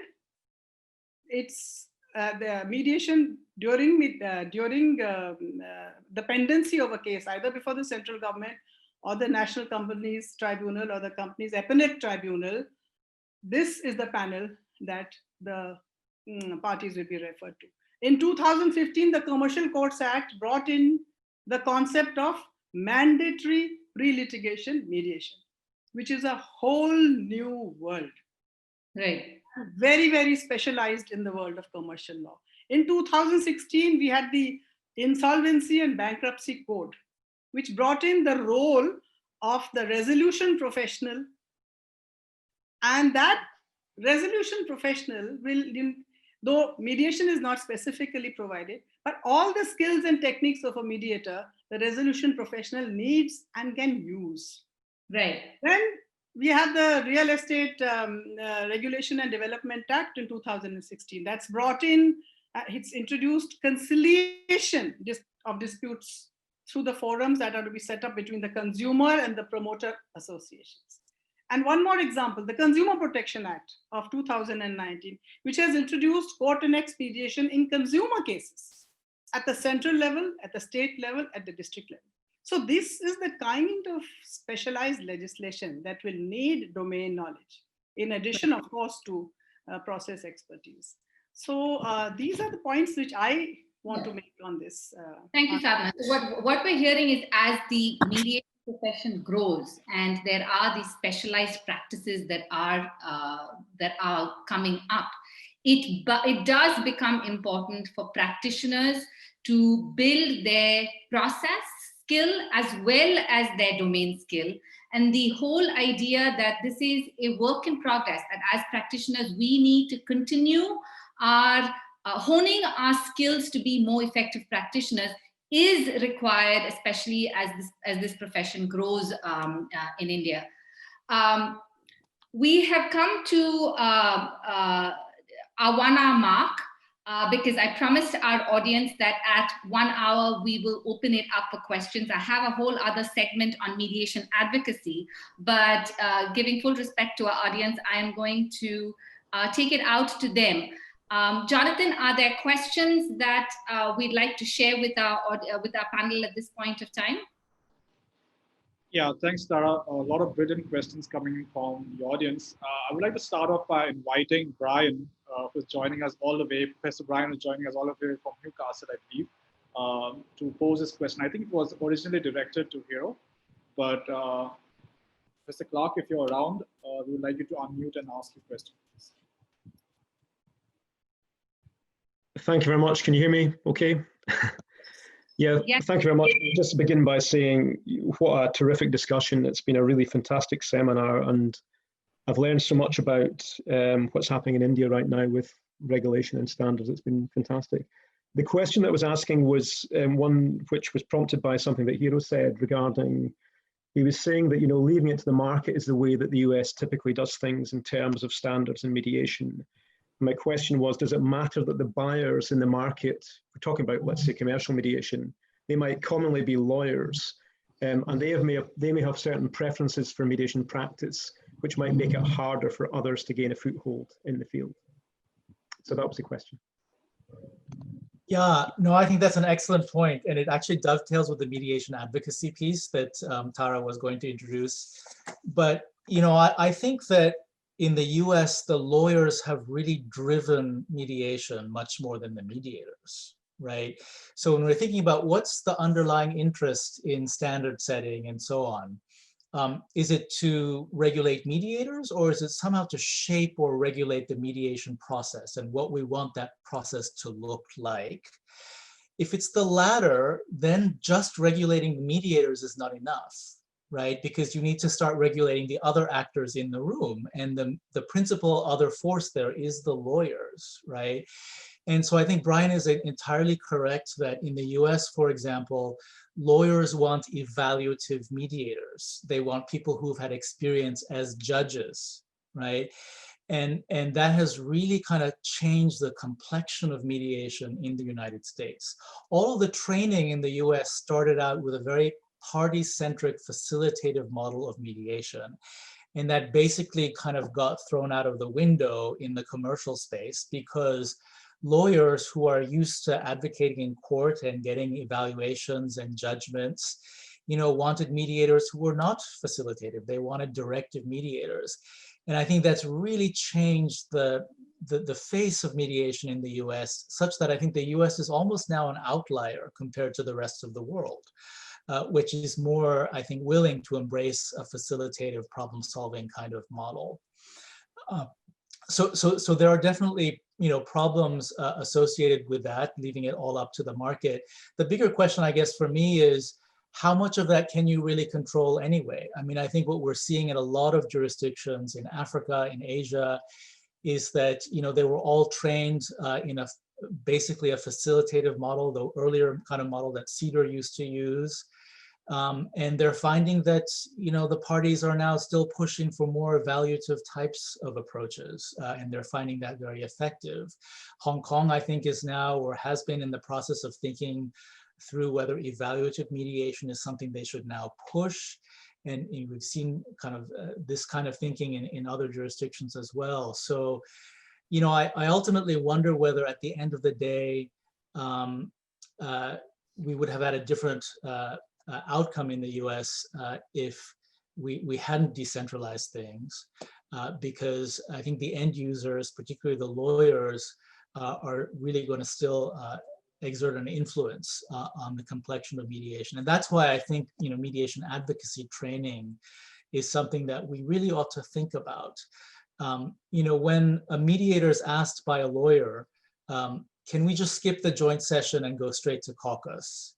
its the mediation during the pendency of a case, either before the central government or the National Companies Tribunal or the Companies Appellate Tribunal, this is the panel that the parties will be referred to. In 2015, the Commercial Courts Act brought in the concept of mandatory pre-litigation mediation, which is a whole new world. Right. Very, very specialized in the world of commercial law. In 2016, we had the Insolvency and Bankruptcy Code, which brought in the role of the resolution professional. And that resolution professional will, though mediation is not specifically provided, but all the skills and techniques of a mediator, the resolution professional needs and can use. Right. Then we have the Real Estate Regulation and Development Act in 2016. That's brought in, it's introduced conciliation of disputes through the forums that are to be set up between the consumer and the promoter associations. And one more example, the Consumer Protection Act of 2019, which has introduced court annexed mediation in consumer cases at the central level, at the state level, at the district level. So this is the kind of specialized legislation that will need domain knowledge, in addition, of course, to process expertise. So these are the points which I want to make on this. Thank you, Sadhana. So what we're hearing is, as the mediation profession grows and there are these specialized practices that are coming up, it does become important for practitioners to build their process skill as well as their domain skill. And the whole idea that this is a work in progress, that as practitioners, we need to continue our honing our skills to be more effective practitioners is required, especially as this profession grows in India. We have come to our 1 hour mark. Because I promised our audience that at 1 hour, we will open it up for questions. I have a whole other segment on mediation advocacy, but giving full respect to our audience, I am going to take it out to them. Jonathan, are there questions that we'd like to share with our panel at this point of time? Yeah, thanks, Tara. A lot of brilliant questions coming from the audience. I would like to start off by inviting Brian, who's joining us all the way. Professor Brian is joining us all the way from Newcastle, I believe, to pose this question. I think it was originally directed to Hiro, but Mr. Clark, if you're around, we would like you to unmute and ask your question, please. Thank you very much. Can you hear me okay? Yeah, yes. Thank you very much. Just to begin by saying what a terrific discussion. It's been a really fantastic seminar, and I've learned so much about what's happening in India right now with regulation and standards. It's been fantastic. The question that I was asking was one which was prompted by something that Hiro said regarding, he was saying that, leaving it to the market is the way that the US typically does things in terms of standards and mediation. My question was, does it matter that the buyers in the market, we're talking about, let's say, commercial mediation, they might commonly be lawyers, and they may have certain preferences for mediation practice, which might make it harder for others to gain a foothold in the field? So that was the question. Yeah, no, I think that's an excellent point, and it actually dovetails with the mediation advocacy piece that Tara was going to introduce. But, I think that in the US, the lawyers have really driven mediation much more than the mediators, right? So when we're thinking about what's the underlying interest in standard setting and so on, is it to regulate mediators, or is it somehow to shape or regulate the mediation process and what we want that process to look like? If it's the latter, then just regulating the mediators is not enough, right? Because you need to start regulating the other actors in the room. And the principal other force there is the lawyers, right? And so I think Brian is entirely correct that in the US, for example, lawyers want evaluative mediators. They want people who've had experience as judges, right? And that has really kind of changed the complexion of mediation in the United States. All of the training in the US started out with a very party-centric facilitative model of mediation. And that basically kind of got thrown out of the window in the commercial space because lawyers who are used to advocating in court and getting evaluations and judgments, wanted mediators who were not facilitative. They wanted directive mediators. And I think that's really changed the face of mediation in the US, such that I think the US is almost now an outlier compared to the rest of the world, which is more, I think, willing to embrace a facilitative problem-solving kind of model. So there are definitely problems associated with that, leaving it all up to the market. The bigger question, I guess, for me is, how much of that can you really control anyway? I mean, I think what we're seeing in a lot of jurisdictions in Africa, in Asia, is that they were all trained in basically a facilitative model, the earlier kind of model that CEDAR used to use. And they're finding that the parties are now still pushing for more evaluative types of approaches, and they're finding that very effective. Hong Kong, I think, is now or has been in the process of thinking through whether evaluative mediation is something they should now push. And we've seen kind of this kind of thinking in other jurisdictions as well. So, I ultimately wonder whether at the end of the day, we would have had a different outcome in the US if we hadn't decentralized things, because I think the end users, particularly the lawyers, are really going to still exert an influence on the complexion of mediation. And that's why I think mediation advocacy training is something that we really ought to think about. When a mediator is asked by a lawyer, can we just skip the joint session and go straight to caucus?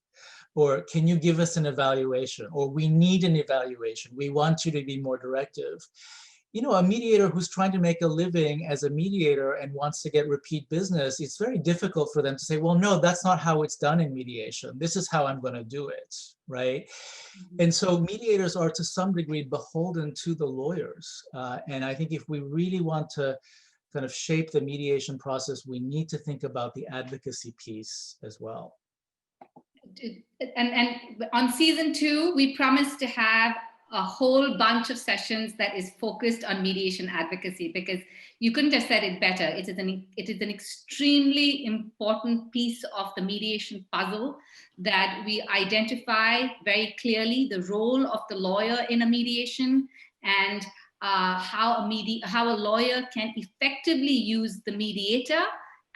Or can you give us an evaluation? Or we need an evaluation. We want you to be more directive. A mediator who's trying to make a living as a mediator and wants to get repeat business, it's very difficult for them to say, well, no, that's not how it's done in mediation. This is how I'm going to do it, right? And so mediators are to some degree beholden to the lawyers. And I think if we really want to kind of shape the mediation process, we need to think about the advocacy piece as well. And on season 2, we promised to have a whole bunch of sessions that is focused on mediation advocacy, because you couldn't have said it better. It is an extremely important piece of the mediation puzzle, that we identify very clearly the role of the lawyer in a mediation, and how a lawyer can effectively use the mediator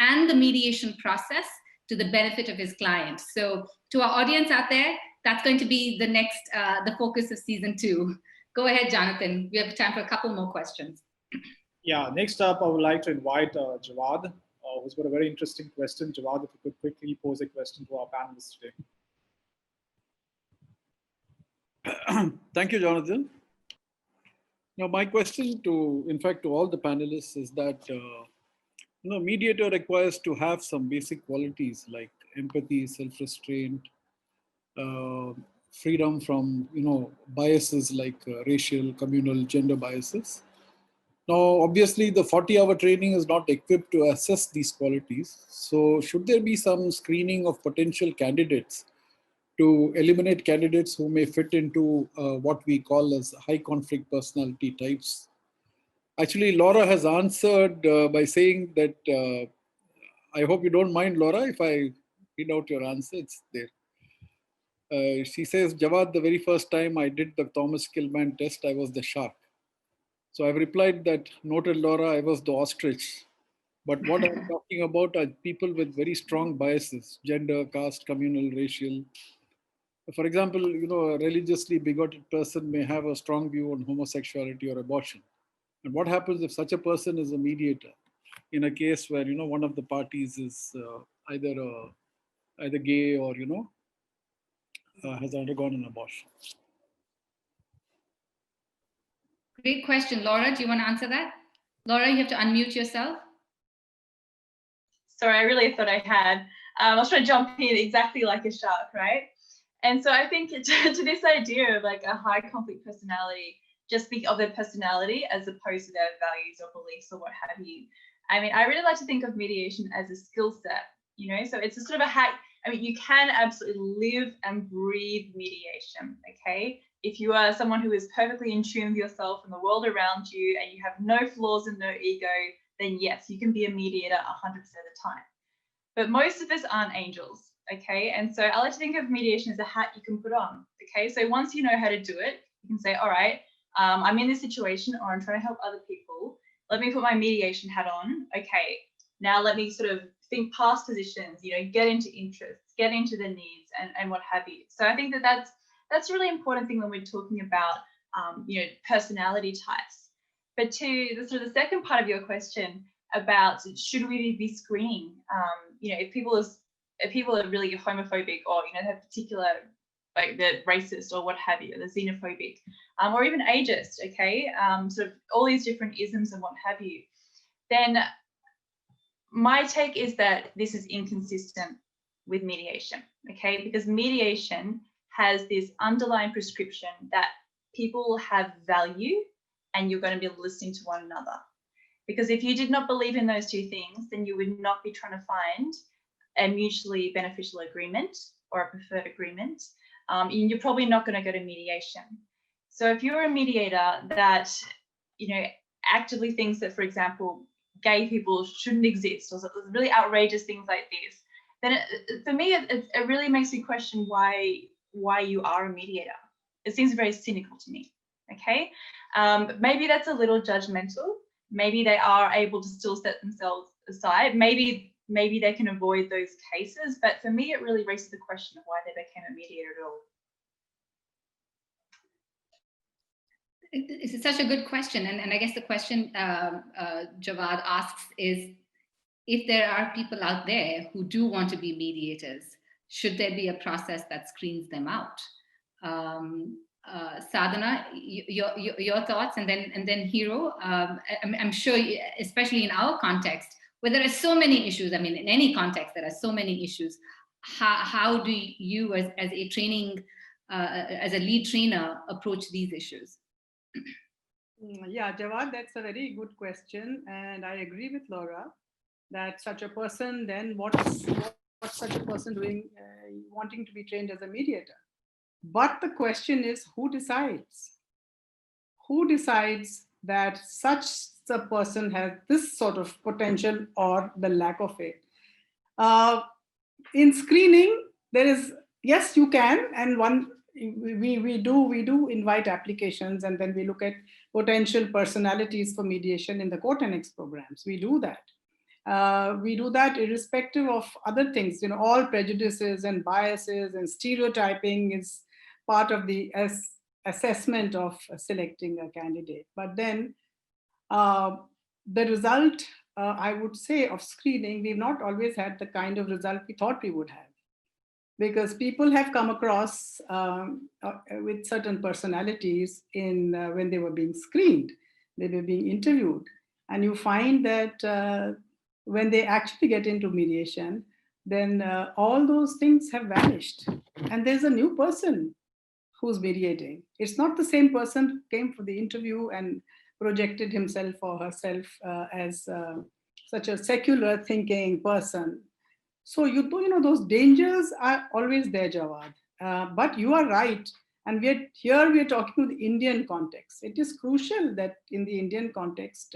and the mediation process to the benefit of his client. So to our audience out there, that's going to be the next, the focus of season 2. Go ahead, Jonathan. We have time for a couple more questions. Yeah, next up, I would like to invite Jawad, who's got a very interesting question. Jawad, if you could quickly pose a question to our panelists today. Thank you, Jonathan. Now, my question to all the panelists is that, mediator requires to have some basic qualities like empathy, self-restraint, freedom from, biases like racial, communal, gender biases. Now, obviously, the 40-hour training is not equipped to assess these qualities. So should there be some screening of potential candidates to eliminate candidates who may fit into what we call as high conflict personality types? Actually, Laura has answered by saying that, I hope you don't mind, Laura, if I read out your answer, it's there. She says, Jawad, the very first time I did the Thomas Kilman test, I was the shark. So I've replied that, noted Laura, I was the ostrich. But what I'm talking about are people with very strong biases, gender, caste, communal, racial. For example, a religiously bigoted person may have a strong view on homosexuality or abortion. And what happens if such a person is a mediator in a case where, one of the parties is either gay or, has undergone an abortion? Great question. Laura, do you want to answer that? Laura, you have to unmute yourself. Sorry, I really thought I had. I was trying to jump in exactly like a shark, right? And so I think to this idea of like a high conflict personality, just think of their personality as opposed to their values or beliefs or what have you. I mean, I really like to think of mediation as a skill set, so it's a sort of a hack. I mean, you can absolutely live and breathe mediation, okay? If you are someone who is perfectly in tune with yourself and the world around you, and you have no flaws and no ego, then yes, you can be a mediator 100% of the time. but most of us aren't angels, okay? And so I like to think of mediation as a hat you can put on, okay? So once you know how to do it, you can say, all right, I'm in this situation, or I'm trying to help other people. Let me put my mediation hat on. Okay, now let me sort of think past positions, you know, get into interests, get into the needs and what have you. So I think that's a really important thing when we're talking about, you know, personality types. But to the sort of the second part of your question about should we be screening, you know, if people are really homophobic, or, you know, have particular, like they're racist or what have you, they're xenophobic, or even ageist, okay, sort of all these different isms and what have you, then my take is that this is inconsistent with mediation, okay, because mediation has this underlying prescription that people have value and you're going to be listening to one another. Because if you did not believe in those two things, then you would not be trying to find a mutually beneficial agreement or a preferred agreement. And you're probably not going to go to mediation. So if you're a mediator that, you know, actively thinks that, for example, gay people shouldn't exist, or really outrageous things like this, then for me, it really makes me question why you are a mediator. It seems very cynical to me, okay? Maybe that's a little judgmental. Maybe they are able to still set themselves aside. Maybe they can avoid those cases, but for me, it really raises the question of why they became a mediator at all. It's such a good question. And I guess the question Jawad asks is, if there are people out there who do want to be mediators, should there be a process that screens them out? Sadhana, your thoughts, and then Hiro. I'm sure, especially in our context, where there are so many issues. I mean, in any context, there are so many issues. How do you, as a training, as a lead trainer, approach these issues? Yeah, Jawad, that's a very good question, and I agree with Laura that such a person, then what's such a person doing, wanting to be trained as a mediator? But the question is, who decides? Who decides that such a person has this sort of potential or the lack of it? In screening, there is, yes, you can, and we do invite applications, and then we look at potential personalities for mediation in the Court-Annex programs. We do that. We do that irrespective of other things. You know, all prejudices and biases and stereotyping is part of the assessment of selecting a candidate. But then the result, I would say, of screening, we've not always had the kind of result we thought we would have. Because people have come across with certain personalities when they were being screened, they were being interviewed. And you find that when they actually get into mediation, then all those things have vanished. And there's a new person who's mediating. It's not the same person who came for the interview and projected himself or herself as such a secular thinking person. So you know, those dangers are always there, Jawad. But you are right. And we're talking to the Indian context. It is crucial that in the Indian context,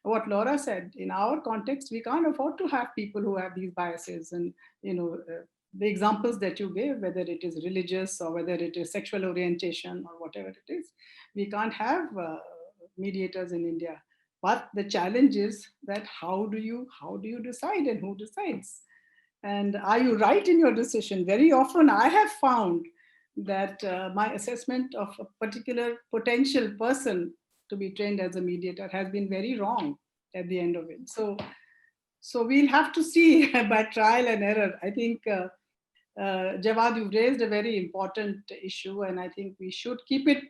what Laura said, in our context, we can't afford to have people who have these biases. And, you know, the examples that you gave, whether it is religious or whether it is sexual orientation or whatever it is, we can't have mediators in India. But the challenge is that how do you decide, and who decides? And are you right in your decision? Very often I have found that my assessment of a particular potential person to be trained as a mediator has been very wrong at the end of it. So we'll have to see by trial and error. I think, Jawad, you've raised a very important issue, and I think we should keep it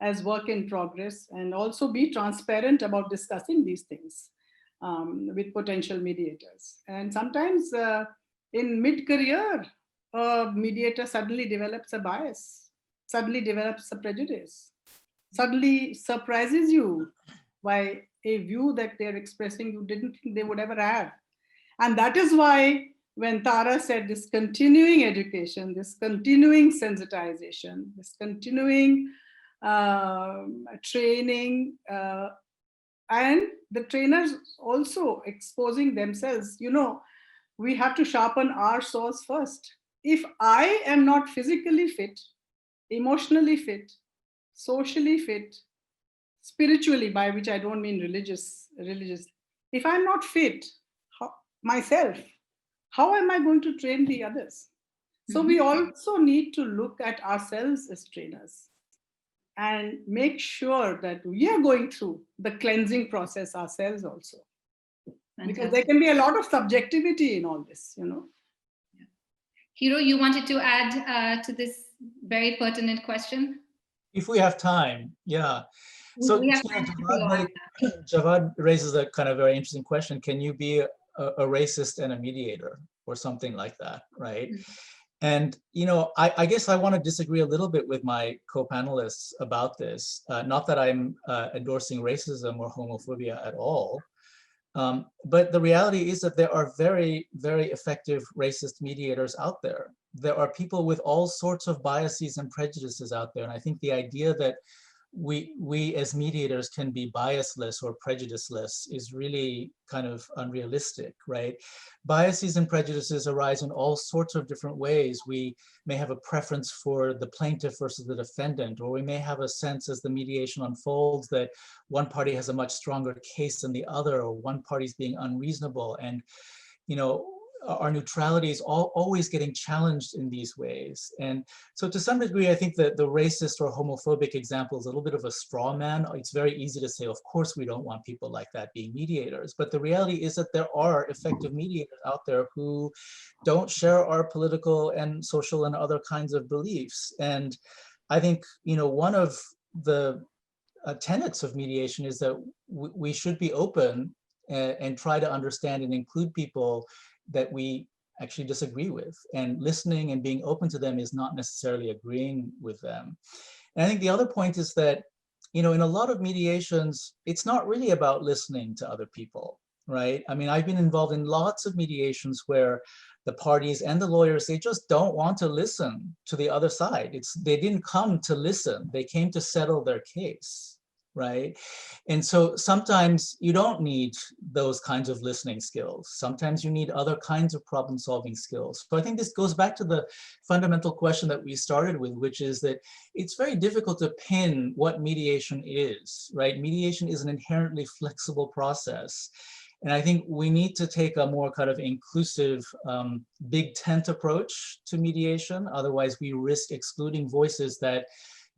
as work in progress and also be transparent about discussing these things with potential mediators. And sometimes in mid-career, a mediator suddenly develops a bias, suddenly develops a prejudice, suddenly surprises you by a view that they're expressing you didn't think they would ever have. And that is why when Tara said this continuing education, this continuing sensitization, this continuing training, and the trainers also exposing themselves, you know, we have to sharpen our saws first. If I am not physically fit, emotionally fit, socially fit, spiritually, by which I don't mean religious, if I'm not fit myself, how am I going to train the others? So we also need to look at ourselves as trainers and make sure that we are going through the cleansing process ourselves also. Fantastic. Because there can be a lot of subjectivity in all this, you know. Yeah. Hiro, you wanted to add to this very pertinent question? If we have time, yeah. So Javad raises a kind of very interesting question. Can you be a racist and a mediator or something like that, right? And, you know, I guess I want to disagree a little bit with my co-panelists about this. Not that I'm endorsing racism or homophobia at all. But the reality is that there are very, very effective racist mediators out there. There are people with all sorts of biases and prejudices out there. And I think the idea that we as mediators can be biasless or prejudiceless is really kind of unrealistic, right? Biases and prejudices arise in all sorts of different ways. We may have a preference for the plaintiff versus the defendant, or we may have a sense as the mediation unfolds that one party has a much stronger case than the other, or one party's being unreasonable. And, you know, our neutrality is always getting challenged in these ways. And so to some degree, I think that the racist or homophobic example is a little bit of a straw man. It's very easy to say, of course, we don't want people like that being mediators. But the reality is that there are effective mediators out there who don't share our political and social and other kinds of beliefs. And I think, you know, one of the tenets of mediation is that we should be open and try to understand and include people that we actually disagree with, and listening and being open to them is not necessarily agreeing with them. And I think the other point is that, you know, in a lot of mediations, it's not really about listening to other people, right? I mean, I've been involved in lots of mediations where the parties and the lawyers, they just don't want to listen to the other side. They didn't come to listen, they came to settle their case. Right? And so sometimes you don't need those kinds of listening skills. Sometimes you need other kinds of problem-solving skills. So I think this goes back to the fundamental question that we started with, which is that it's very difficult to pin what mediation is, right? Mediation is an inherently flexible process. And I think we need to take a more kind of inclusive, big tent approach to mediation. Otherwise, we risk excluding voices that,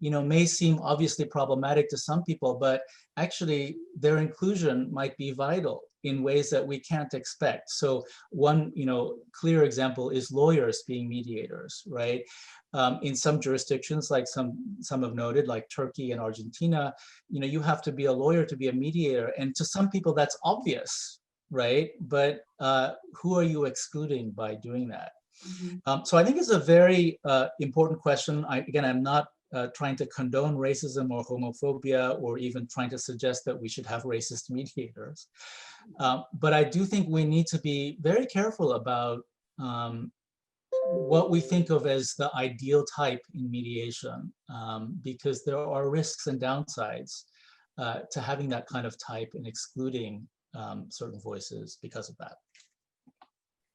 you know, may seem obviously problematic to some people, but actually their inclusion might be vital in ways that we can't expect. So one, you know, clear example is lawyers being mediators, right? In some jurisdictions, like some have noted, like Turkey and Argentina, you know, you have to be a lawyer to be a mediator. And to some people that's obvious, right? But who are you excluding by doing that? So I think it's a very important question. Again, I'm not trying to condone racism or homophobia, or even trying to suggest that we should have racist mediators. But I do think we need to be very careful about what we think of as the ideal type in mediation, because there are risks and downsides to having that kind of type and excluding certain voices because of that.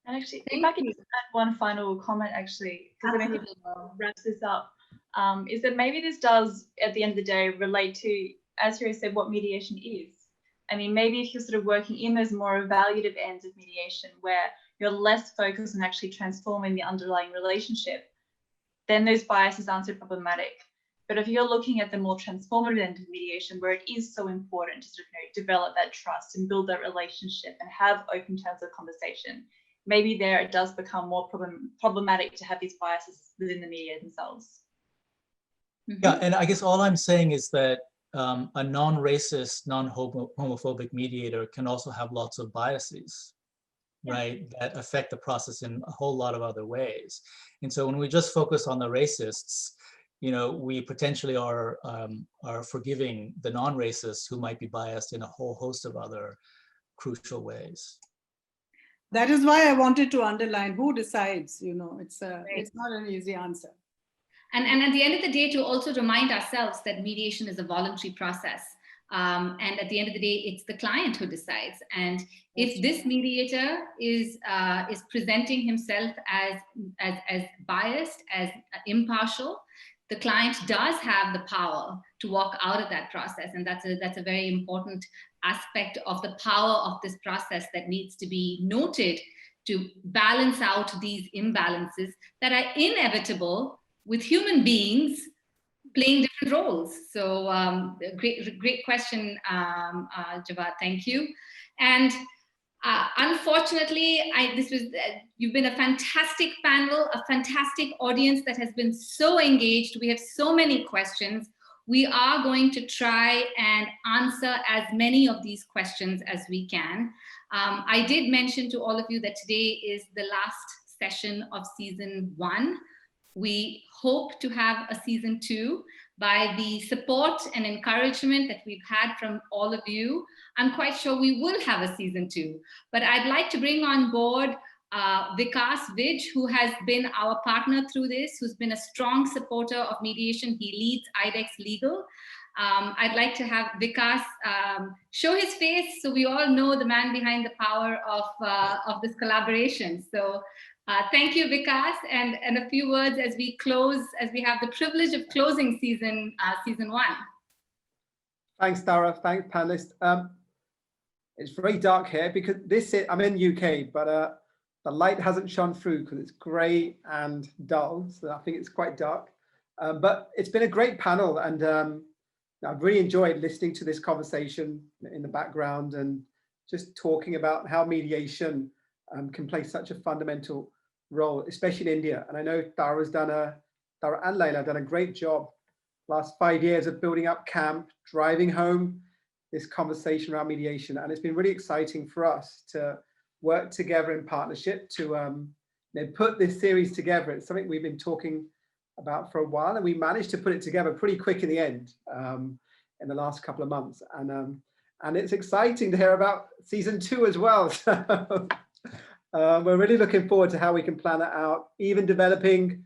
And actually, if I can just add one final comment, actually, because I think it wraps this up, is that maybe this does, at the end of the day, relate to, as Hiro said, what mediation is. I mean, maybe if you're sort of working in those more evaluative ends of mediation, where you're less focused on actually transforming the underlying relationship, then those biases aren't so problematic. But if you're looking at the more transformative end of mediation, where it is so important to sort of, you know, develop that trust and build that relationship and have open terms of conversation, maybe there it does become more problematic to have these biases within the media themselves. Yeah, and I guess all I'm saying is that a non-racist, non-homophobic mediator can also have lots of biases, right, that affect the process in a whole lot of other ways. And so when we just focus on the racists, you know, we potentially are forgiving the non-racists who might be biased in a whole host of other crucial ways. That is why I wanted to underline who decides, you know, it's not an easy answer. And at the end of the day, to also remind ourselves that mediation is a voluntary process. And at the end of the day, it's the client who decides. And if this mediator is presenting himself as biased, as impartial, the client does have the power to walk out of that process. And that's a very important aspect of the power of this process that needs to be noted to balance out these imbalances that are inevitable with human beings playing different roles. So great question, Javad, thank you. And unfortunately, you've been a fantastic panel, a fantastic audience that has been so engaged. We have so many questions. We are going to try and answer as many of these questions as we can. I did mention to all of you that today is the last session of season 1. We hope to have a season 2 by the support and encouragement that we've had from all of you. I'm quite sure we will have a season 2, but I'd like to bring on board Vikas Vij, who has been our partner through this, who's been a strong supporter of mediation. He leads IDEX Legal. I'd like to have Vikas show his face so we all know the man behind the power of this collaboration. So thank you, Vikas, and a few words as we close, as we have the privilege of closing season 1. Thanks, Tara. Thanks, panelists. It's very dark here because I'm in UK, but the light hasn't shone through because it's grey and dull, so I think it's quite dark. But it's been a great panel, and I've really enjoyed listening to this conversation in the background and just talking about how mediation can play such a fundamental role, especially in India. And I know Tara and Layla have done a great job last 5 years of building up CAMP, driving home this conversation around mediation. And it's been really exciting for us to work together in partnership to put this series together. It's something we've been talking about for a while, and we managed to put it together pretty quick in the end in the last couple of months. And it's exciting to hear about season 2 as well. So we're really looking forward to how we can plan that out, even developing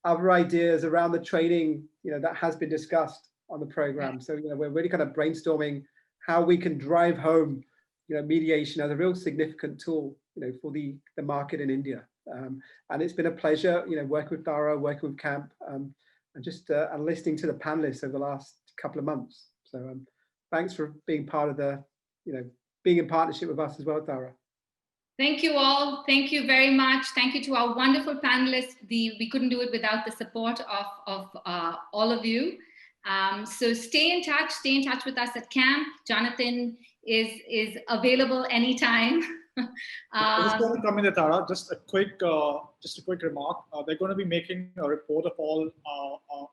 other ideas around the training, that has been discussed on the program. So, we're really kind of brainstorming how we can drive home, mediation as a real significant tool, for the market in India. And it's been a pleasure, working with Tara, working with CAMP, and just and listening to the panelists over the last couple of months. So thanks for being part of the, being in partnership with us as well, Tara. Thank you all. Thank you very much. Thank you to our wonderful panelists. We couldn't do it without the support of all of you. So stay in touch with us at CAMP. Jonathan is available anytime. I just want to come in, Tara. Just a quick remark. They're going to be making a report of all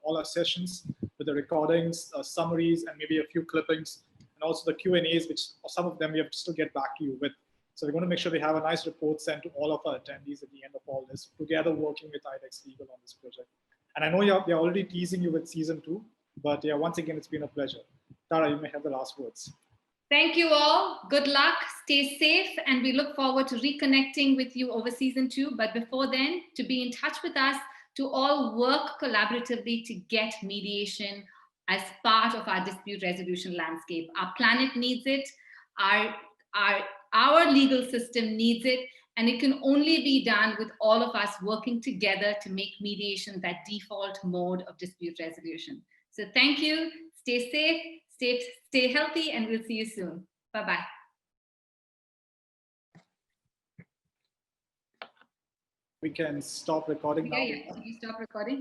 our sessions with the recordings, summaries, and maybe a few clippings, and also the Q&As, which some of them we have to still get back to you with. So we're going to make sure they have a nice report sent to all of our attendees at the end of all this, together working with IDEX Legal on this project. And I know they're already teasing you with season 2, but yeah, once again, it's been a pleasure. Tara, you may have the last words. Thank you all. Good luck. Stay safe. And we look forward to reconnecting with you over season 2. But before then, to be in touch with us, to all work collaboratively to get mediation as part of our dispute resolution landscape. Our planet needs it. Our legal system needs it. And it can only be done with all of us working together to make mediation that default mode of dispute resolution. So thank you. Stay safe. Stay healthy, and we'll see you soon. Bye-bye. We can stop recording now. Yeah. Can you stop recording?